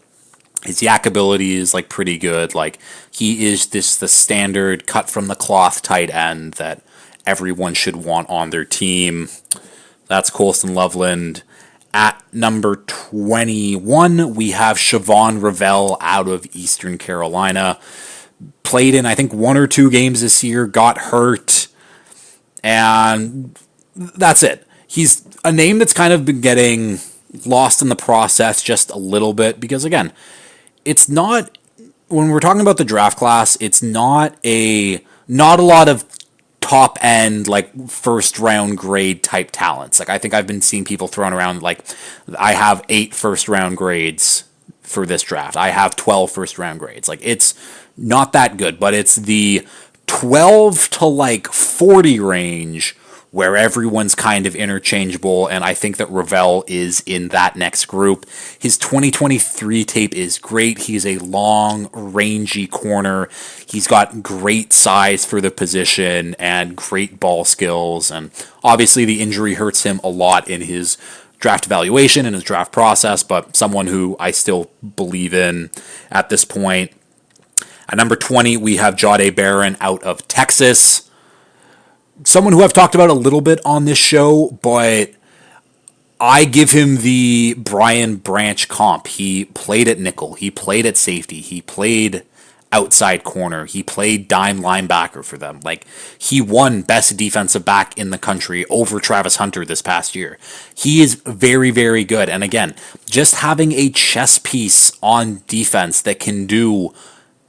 His yak ability is like pretty good. Like he is the standard cut from the cloth tight end that everyone should want on their team. That's Colston Loveland. At number 21, we have Siobhan Ravel out of Eastern Carolina. Played in, I think, 1 or 2 games this year, got hurt, and that's it. He's a name that's kind of been getting lost in the process just a little bit because, again, it's not, when we're talking about the draft class, it's not a lot of top end, like first round grade type talents. Like I think I've been seeing people throwing around like I have 8 first round grades for this draft. I have 12 first round grades. Like it's not that good, but it's the 12 to like 40 range where everyone's kind of interchangeable, and I think that Ravel is in that next group. His 2023 tape is great. He's a long, rangy corner. He's got great size for the position and great ball skills, and obviously the injury hurts him a lot in his draft evaluation and his draft process, but someone who I still believe in at this point. At number 20, we have Jahdae Barron out of Texas. Someone who I've talked about a little bit on this show, but I give him the Brian Branch comp. He played at nickel. He played at safety. He played outside corner. He played dime linebacker for them. Like, he won best defensive back in the country over Travis Hunter this past year. He is very, very good. And again, just having a chess piece on defense that can do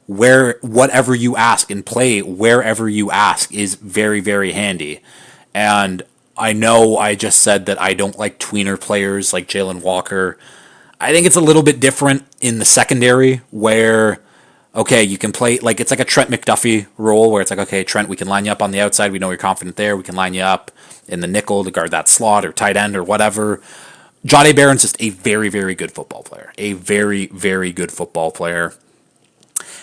whatever you ask and play wherever you ask is very, very handy. And I know I just said that I don't like tweener players like Jalen Walker. I think it's a little bit different in the secondary where, okay, you can play, like it's like a Trent McDuffie role where it's like, okay, Trent, we can line you up on the outside. We know you're confident there. We can line you up in the nickel to guard that slot or tight end or whatever. Jahdae Barron's just a very, very good football player. A very, very good football player.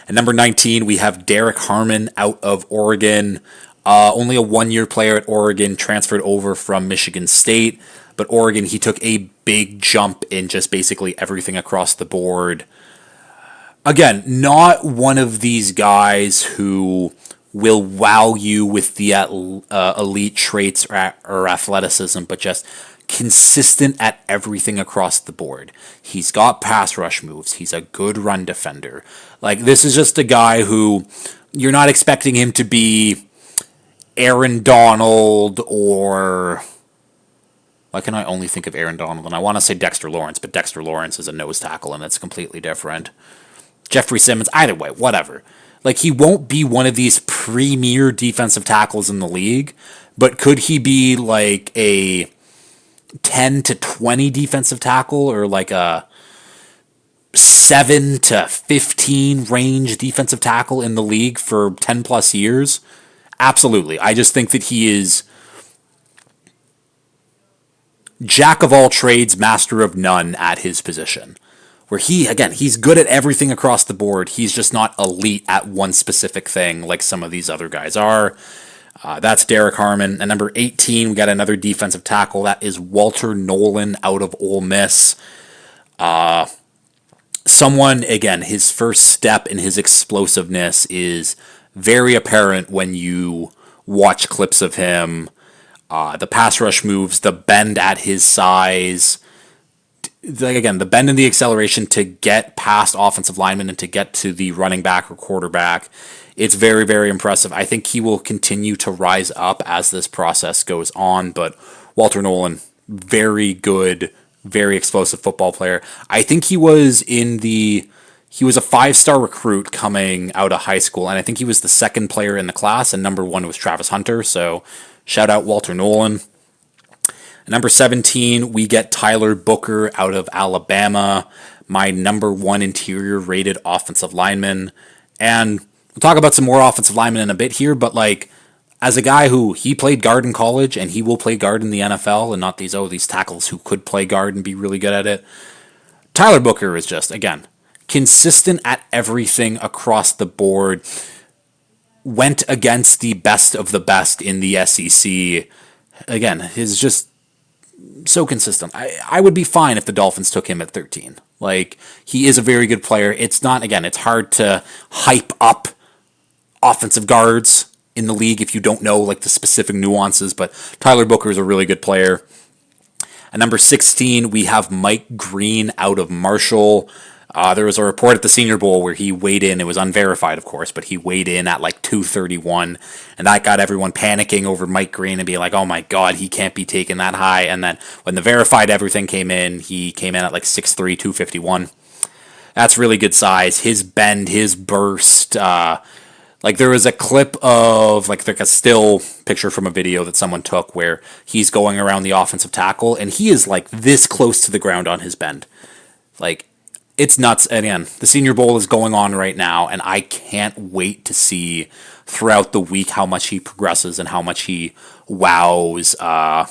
At number 19, we have Derek Harmon out of Oregon. Only a 1-year player at Oregon, transferred over from Michigan State. But Oregon, he took a big jump in just basically everything across the board. Again, not one of these guys who will wow you with the elite traits or athleticism, but just consistent at everything across the board. He's got pass rush moves. He's a good run defender. Like, this is just a guy who you're not expecting him to be Aaron Donald or... Why can I only think of Aaron Donald? And I want to say Dexter Lawrence, but Dexter Lawrence is a nose tackle, and that's completely different. Jeffrey Simmons, either way, whatever. Like, he won't be one of these premier defensive tackles in the league, but could he be like a 10 to 20 defensive tackle, or like a 7 to 15 range defensive tackle in the league for 10 plus years? Absolutely. I just think that he is jack of all trades, master of none at his position. Where he's good at everything across the board. He's just not elite at one specific thing like some of these other guys are. That's Derek Harmon. And number 18, we got another defensive tackle. That is Walter Nolan out of Ole Miss. Someone, again, his first step in his explosiveness is very apparent when you watch clips of him. The pass rush moves, the bend at his size, the bend and the acceleration to get past offensive linemen and to get to the running back or quarterback. It's very, very impressive. I think he will continue to rise up as this process goes on, but Walter Nolan, very good, very explosive football player. I think he was a 5-star recruit coming out of high school, and I think he was the second player in the class, and number 1 was Travis Hunter, so shout out Walter Nolan. Number 17, we get Tyler Booker out of Alabama, my number 1 interior rated offensive lineman. And we'll talk about some more offensive linemen in a bit here, but like, as a guy who he played guard in college and he will play guard in the NFL, and not these tackles who could play guard and be really good at it, Tyler Booker is just, again, consistent at everything across the board. Went against the best of the best in the SEC. Again, his just so consistent. I would be fine if the Dolphins took him at 13. Like, he is a very good player. It's hard to hype up offensive guards in the league if you don't know like the specific nuances, but Tyler Booker is a really good player. At number 16, we have Mike Green out of Marshall. There was a report at the Senior Bowl where he weighed in. It was unverified, of course, but he weighed in at like 231, and that got everyone panicking over Mike Green and being like, oh my God, he can't be taken that high. And then when the verified everything came in, he came in at like 6'3", 251. That's really good size. His bend, his burst. Like, there was a clip of like a still picture from a video that someone took where he's going around the offensive tackle, and he is like this close to the ground on his bend. Like, it's nuts. And again, the Senior Bowl is going on right now, and I can't wait to see throughout the week how much he progresses and how much he wows the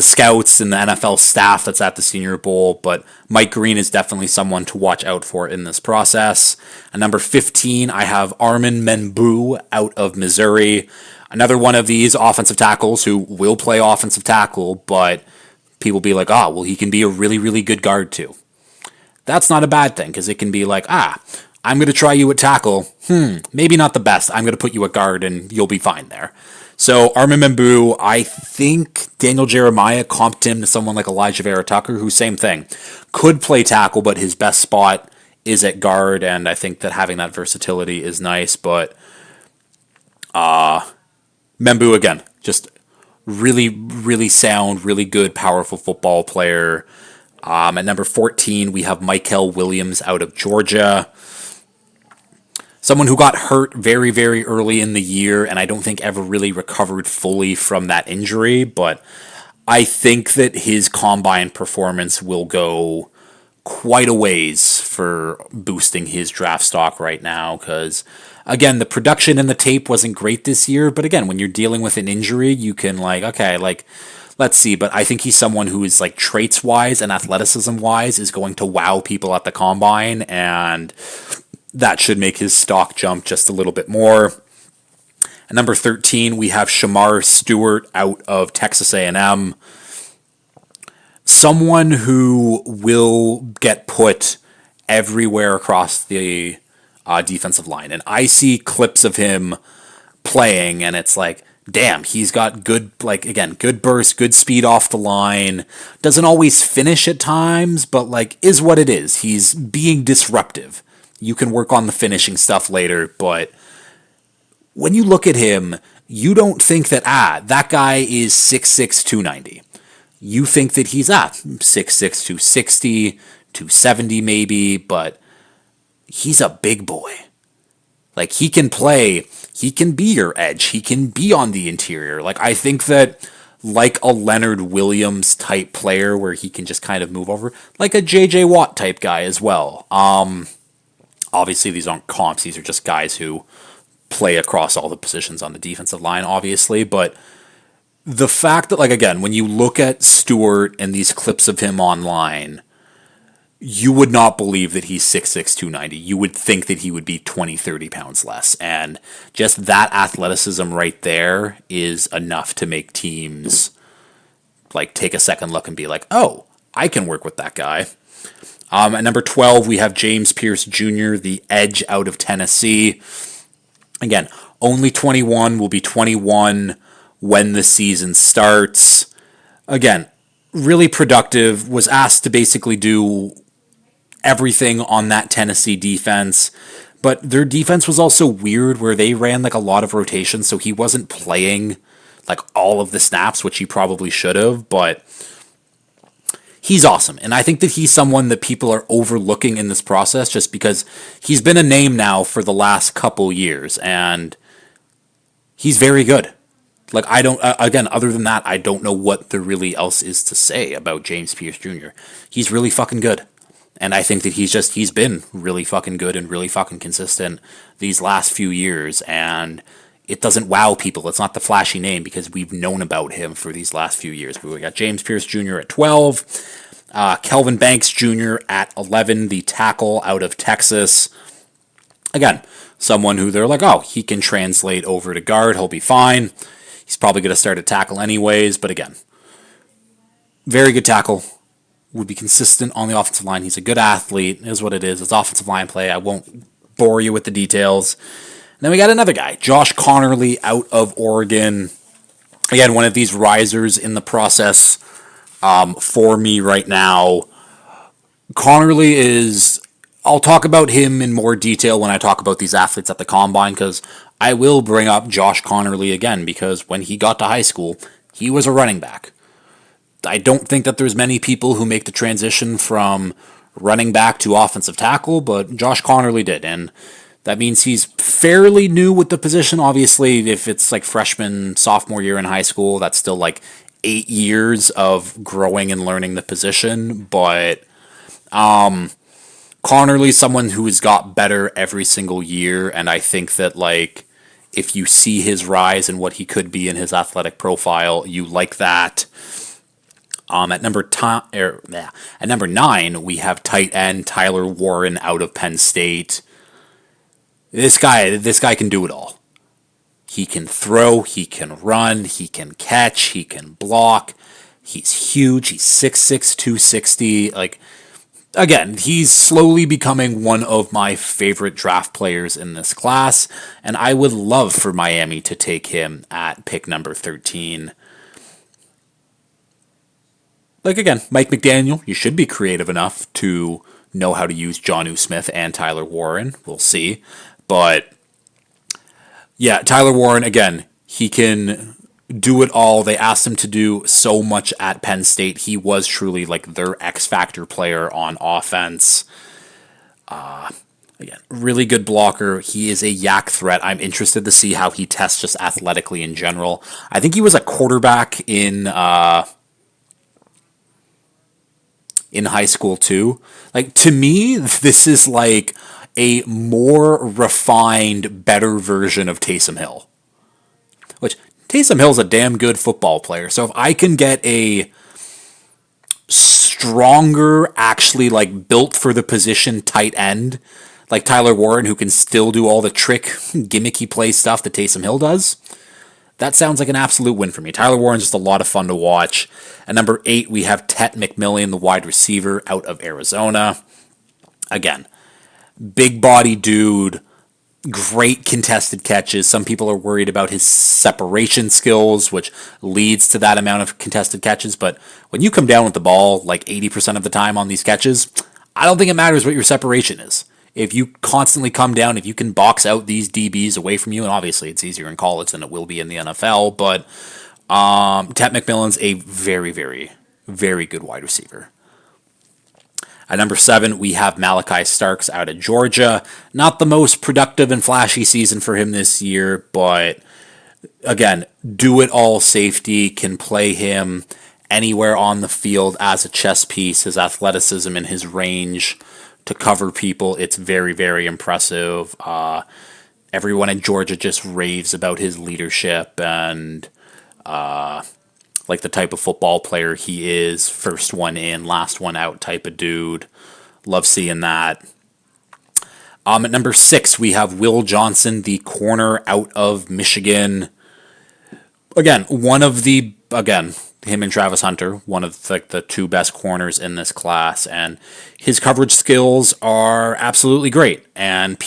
scouts and the NFL staff that's at the Senior Bowl. But Mike Green is definitely someone to watch out for in this process. At number 15, I have Armin Membu out of Missouri. Another one of these offensive tackles who will play offensive tackle, but people be like, oh, well, he can be a really, really good guard too. That's not a bad thing, because it can be like, I'm going to try you at tackle. Maybe not the best. I'm going to put you at guard, and you'll be fine there. So Armin Membu, I think Daniel Jeremiah comped him to someone like Elijah Vera Tucker, who, same thing, could play tackle, but his best spot is at guard, and I think that having that versatility is nice. But Membu, again, just really, really sound, really good, powerful football player. At number 14, we have Michael Williams out of Georgia. Someone who got hurt very, very early in the year, and I don't think ever really recovered fully from that injury, but I think that his combine performance will go quite a ways for boosting his draft stock right now, because, again, the production in the tape wasn't great this year, but again, when you're dealing with an injury, you can, let's see, but I think he's someone who is, traits-wise and athleticism-wise is going to wow people at the combine, and that should make his stock jump just a little bit more. At number 13, we have Shamar Stewart out of Texas A&M. Someone who will get put everywhere across the defensive line. And I see clips of him playing, and it's like, damn, he's got good burst, good speed off the line. Doesn't always finish at times, but is what it is. He's being disruptive. You can work on the finishing stuff later, but when you look at him, you don't think that, that guy is 6'6", 290. You think that he's 6'6", 260, 270 maybe, but he's a big boy. Like, he can play, he can be your edge, he can be on the interior. Like, I think that, like a Leonard Williams type player where he can just kind of move over, like a JJ Watt type guy as well. Obviously, these aren't comps, these are just guys who play across all the positions on the defensive line, obviously. But the fact that, like, again, when you look at Stewart and these clips of him online, you would not believe that he's 6'6", 290. You would think that he would be 20, 30 pounds less. And just that athleticism right there is enough to make teams like take a second look and be like, oh, I can work with that guy. At number 12, we have James Pierce Jr., the edge out of Tennessee. Again, only 21, will be 21 when the season starts. Again, really productive, was asked to basically do everything on that Tennessee defense, but their defense was also weird where they ran like a lot of rotations, so he wasn't playing like all of the snaps, which he probably should have, but he's awesome. And I think that he's someone that people are overlooking in this process just because he's been a name now for the last couple years, and he's very good. Like, I don't, again, other than that, I don't know what there really else is to say about James Pierce Jr. He's really fucking good. And I think that he's been really fucking good and really fucking consistent these last few years. And it doesn't wow people. It's not the flashy name because we've known about him for these last few years. But we got James Pierce Jr. at 12, Kelvin Banks Jr. at 11, the tackle out of Texas. Again, someone who they're like, oh, he can translate over to guard. He'll be fine. He's probably going to start at tackle anyways. But again, very good tackle. Would be consistent on the offensive line. He's a good athlete, is what it is. It's offensive line play. I won't bore you with the details. And then we got another guy, Josh Conerly out of Oregon. Again, one of these risers in the process for me right now. Conerly is, I'll talk about him in more detail when I talk about these athletes at the Combine, because I will bring up Josh Conerly again, because when he got to high school, he was a running back. I don't think that there's many people who make the transition from running back to offensive tackle, but Josh Conerly did, and that means he's fairly new with the position. Obviously, if it's like freshman, sophomore year in high school, that's still like 8 years of growing and learning the position, but Conerly's someone who has got better every single year, and I think that, like, if you see his rise and what he could be in his athletic profile, you like that. At number 9, we have tight end Tyler Warren out of Penn State. This guy can do it all. He can throw, he can run, he can catch, he can block. He's huge. He's 6'6", 260. Like, again, he's slowly becoming one of my favorite draft players in this class, and I would love for Miami to take him at pick number 13. Like, again, Mike McDaniel, you should be creative enough to know how to use Jonnu Smith and Tyler Warren. We'll see. But, yeah, Tyler Warren, again, he can do it all. They asked him to do so much at Penn State. He was truly, like, their X-factor player on offense. Again, really good blocker. He is a yak threat. I'm interested to see how he tests just athletically in general. I think he was a quarterback in high school too. Like, to me, this is like a more refined, better version of Taysom Hill. Which, Taysom Hill's a damn good football player. So if I can get a stronger, actually like built for the position tight end, like Tyler Warren, who can still do all the trick, gimmicky play stuff that Taysom Hill does, that sounds like an absolute win for me. Tyler Warren's just a lot of fun to watch. At number 8, we have Tet McMillan, the wide receiver out of Arizona. Again, big body dude, great contested catches. Some people are worried about his separation skills, which leads to that amount of contested catches. But when you come down with the ball like 80% of the time on these catches, I don't think it matters what your separation is. If you constantly come down, if you can box out these DBs away from you, and obviously it's easier in college than it will be in the NFL, but Tet McMillan's a very, very, very good wide receiver. At number 7, we have Malachi Starks out of Georgia. Not the most productive and flashy season for him this year, but again, do it all safety, can play him anywhere on the field as a chess piece. His athleticism and his range to cover people, it's very, very impressive. Everyone in Georgia just raves about his leadership and like the type of football player he is. First one in, last one out type of dude. Love seeing that. At number 6, we have Will Johnson, the corner out of Michigan. Again, him and Travis Hunter, one of the two best corners in this class, and his coverage skills are absolutely great. And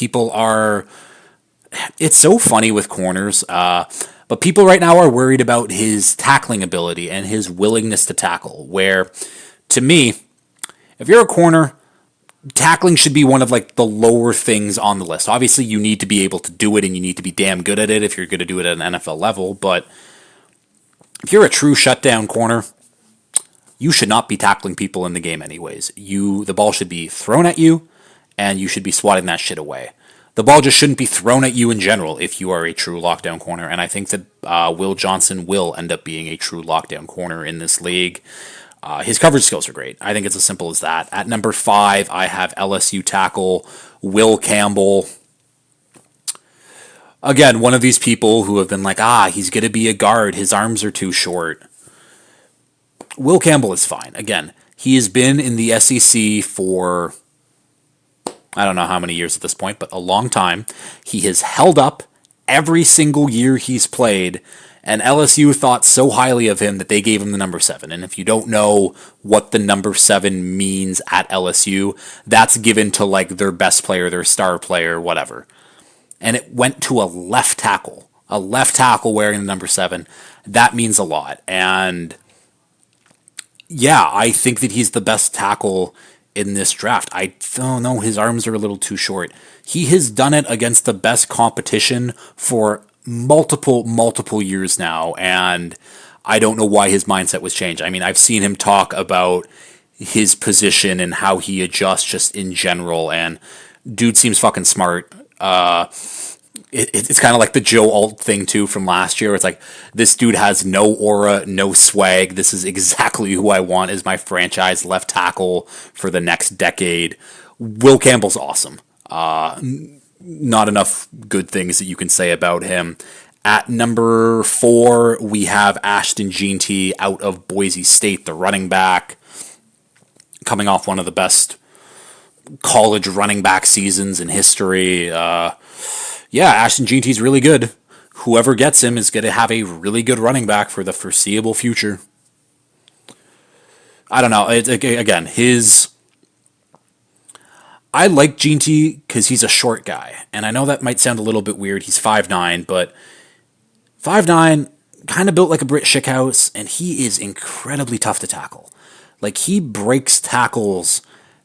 it's so funny with corners, but people right now are worried about his tackling ability and his willingness to tackle, where, to me, if you're a corner, tackling should be one of the lower things on the list. Obviously, you need to be able to do it, and you need to be damn good at it if you're going to do it at an NFL level, but if you're a true shutdown corner, you should not be tackling people in the game anyways. The ball should be thrown at you, and you should be swatting that shit away. The ball just shouldn't be thrown at you in general if you are a true lockdown corner, and I think that Will Johnson will end up being a true lockdown corner in this league. His coverage skills are great. I think it's as simple as that. At number 5, I have LSU tackle Will Campbell. Again, one of these people who have been like, he's going to be a guard. His arms are too short. Will Campbell is fine. Again, he has been in the SEC for, I don't know how many years at this point, but a long time. He has held up every single year he's played, and LSU thought so highly of him that they gave him the number 7. And if you don't know what the number 7 means at LSU, that's given to their best player, their star player, whatever. And it went to a left tackle wearing the number 7. That means a lot. And yeah, I think that he's the best tackle in this draft. I don't know, his arms are a little too short. He has done it against the best competition for multiple years now, and I don't know why his mindset was changed. I mean, I've seen him talk about his position and how he adjusts just in general, and dude seems fucking smart. It's kind of like the Joe Alt thing too from last year. It's like, this dude has no aura, no swag. This is exactly who I want as my franchise left tackle for the next decade. Will Campbell's awesome. Not enough good things that you can say about him. At number 4, we have Ashton Jeanty out of Boise State, the running back, coming off one of the best college running back seasons in history. Ashton Jeanty's really good. Whoever gets him is going to have a really good running back for the foreseeable future. I don't know. I like Jeanty because he's a short guy. And I know that might sound a little bit weird. He's 5'9", but 5'9", kind of built like a Brit Shickhouse, and he is incredibly tough to tackle. He breaks tackles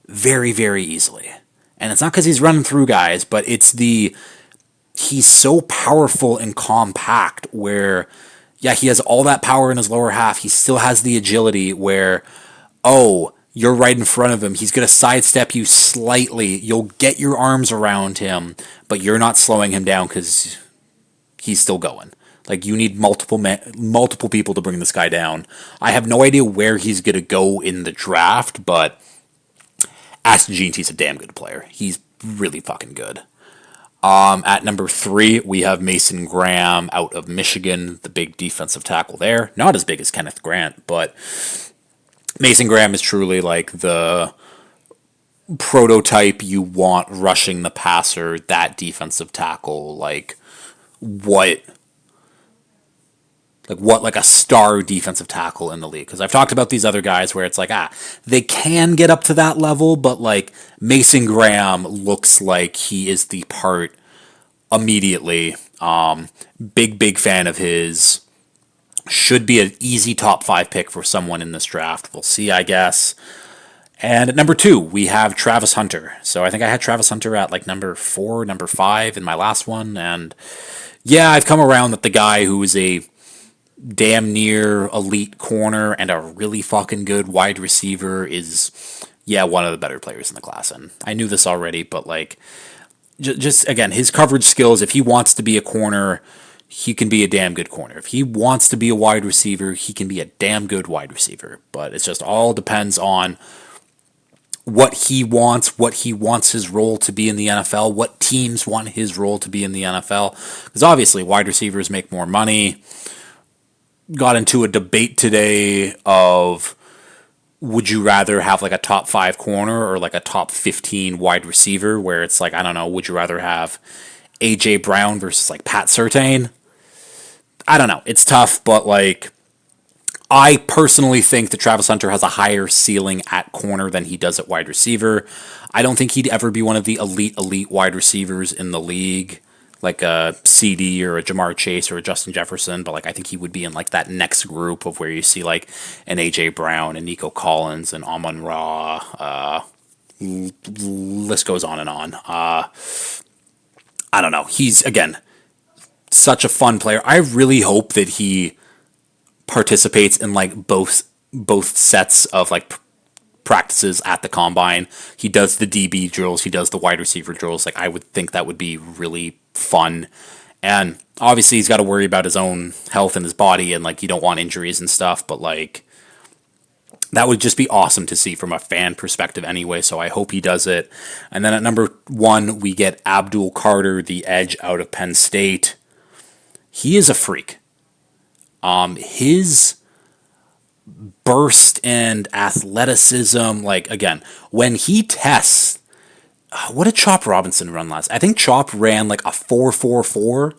very, very easily. And it's not because he's running through guys, but he's so powerful and compact where, he has all that power in his lower half. He still has the agility where, you're right in front of him. He's going to sidestep you slightly. You'll get your arms around him, but you're not slowing him down because he's still going. You need multiple people to bring this guy down. I have no idea where he's going to go in the draft, but Ashton Jeanty's a damn good player. He's really fucking good. At number 3, we have Mason Graham out of Michigan, the big defensive tackle there. Not as big as Kenneth Grant, but Mason Graham is truly the prototype you want rushing the passer, that defensive tackle, what a star defensive tackle in the league. Because I've talked about these other guys where it's they can get up to that level, but Mason Graham looks like he is the part immediately. Big fan of his. Should be an easy top 5 pick for someone in this draft. We'll see, I guess. And at number 2, we have Travis Hunter. So I think I had Travis Hunter at number 4, number 5 in my last one. And I've come around that the guy who is a damn near elite corner and a really fucking good wide receiver is, yeah, one of the better players in the class. And I knew this already, but like, just again, his coverage skills, if he wants to be a corner, he can be a damn good corner. If he wants to be a wide receiver, he can be a damn good wide receiver. But it's just all depends on what he wants his role to be in the NFL, what teams want his role to be in the NFL. Because obviously, wide receivers make more money. Got into a debate today of would you rather have like a top 5 corner or like a top 15 wide receiver, where it's like, I don't know, would you rather have A.J. Brown versus like Pat Surtain? I don't know. It's tough, but like, I personally think that Travis Hunter has a higher ceiling at corner than he does at wide receiver. I don't think he'd ever be one of the elite wide receivers in the league, like a CD or a Jamar Chase or a Justin Jefferson, but like I think he would be in like that next group of where you see like an AJ Brown and Nico Collins and Amon-Ra. List goes on and on. I don't know. He's again such a fun player. I really hope that he participates in like both sets of like practices at the combine. He does the DB drills, he does the wide receiver drills. Like I would think that would be really fun. And obviously he's got to worry about his own health and his body, and like you don't want injuries and stuff, but like that would just be awesome to see from a fan perspective anyway, so I hope he does it. And then at number 1, we get Abdul Carter, the edge out of Penn State. He is a freak. His burst and athleticism, like again, when he tests, what did Chop Robinson run last? I think Chop ran like a 4.44.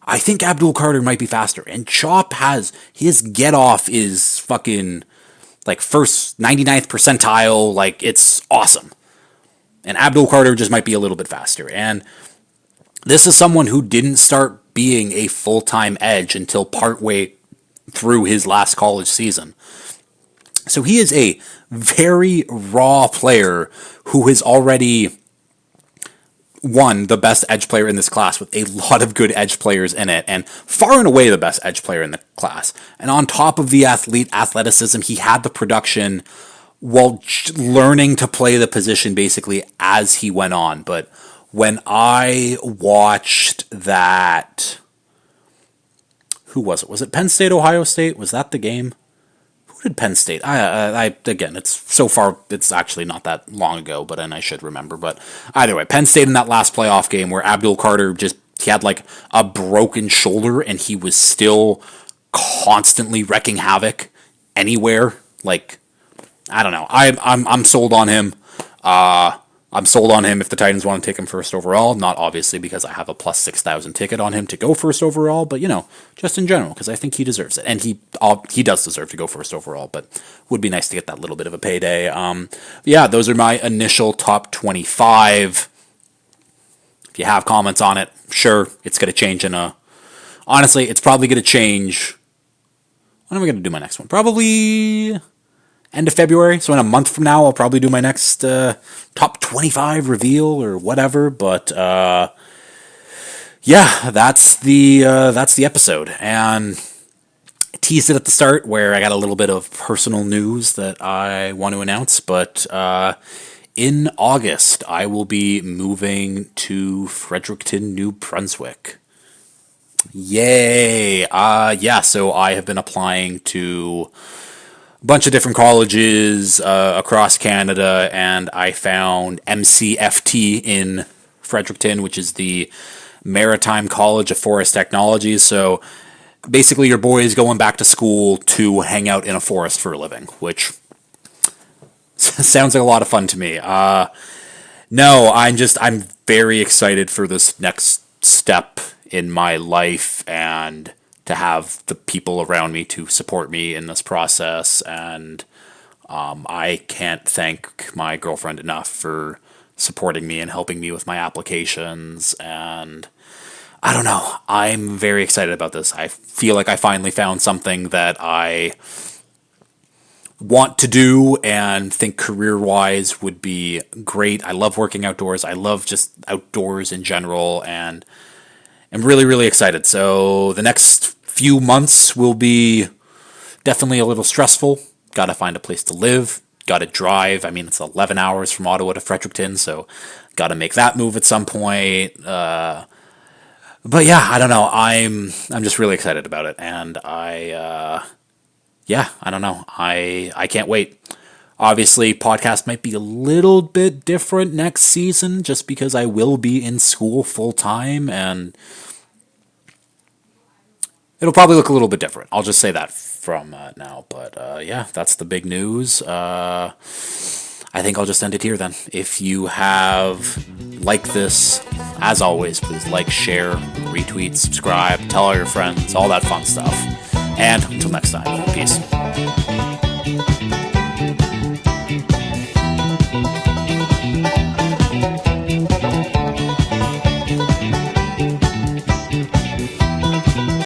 I think Abdul Carter might be faster, and Chop has his get off is fucking like first 99th percentile, like it's awesome. And Abdul Carter just might be a little bit faster. And this is someone who didn't start being a full-time edge until partway through his last college season. So he is a very raw player who has already won the best edge player in this class with a lot of good edge players in it, and far and away the best edge player in the class. And on top of the athleticism, he had the production while learning to play the position basically as he went on. But when I watched that, who was it? Was it Penn State, Ohio State? Was that the game? Who did Penn State? I again, it's so far, it's actually not that long ago, but and I should remember. But either way, Penn State in that last playoff game where Abdul Carter he had like a broken shoulder and he was still constantly wrecking havoc anywhere. Like, I don't know. I'm sold on him. I'm sold on him if the Titans want to take him first overall. Not obviously because I have a plus 6,000 ticket on him to go first overall, but just in general because I think he deserves it, and he does deserve to go first overall. But would be nice to get that little bit of a payday. Yeah, those are my initial top 25. If you have comments on it, sure, it's going to change honestly, it's probably going to change. When am I going to do my next one? Probably end of February. So in a month from now, I'll probably do my next top 25 reveal or whatever. But yeah, that's the episode. And I teased it at the start where I got a little bit of personal news that I want to announce. But in August, I will be moving to Fredericton, New Brunswick. Yay! Yeah, so I have been applying to bunch of different colleges across Canada, and I found MCFT in Fredericton, which is the Maritime College of Forest Technologies. So basically your boy is going back to school to hang out in a forest for a living, which sounds like a lot of fun to me. No, I'm very excited for this next step in my life, and to have the people around me to support me in this process. And I can't thank my girlfriend enough for supporting me and helping me with my applications. And I don't know, I'm very excited about this. I feel like I finally found something that I want to do and think career-wise would be great. I love working outdoors. I love just outdoors in general, and I'm really, really excited. So the next few months will be definitely a little stressful. Got to find a place to live. got to drive. I mean, it's 11 hours from Ottawa to Fredericton, so got to make that move at some point. But yeah, I don't know. I'm just really excited about it, and I don't know. I can't wait. Obviously, podcast might be a little bit different next season, just because I will be in school full time, and it'll probably look a little bit different. I'll just say that from now. But yeah, that's the big news. I think I'll just end it here then. If you have liked this, as always, please like, share, retweet, subscribe, tell all your friends, all that fun stuff. And until next time, peace.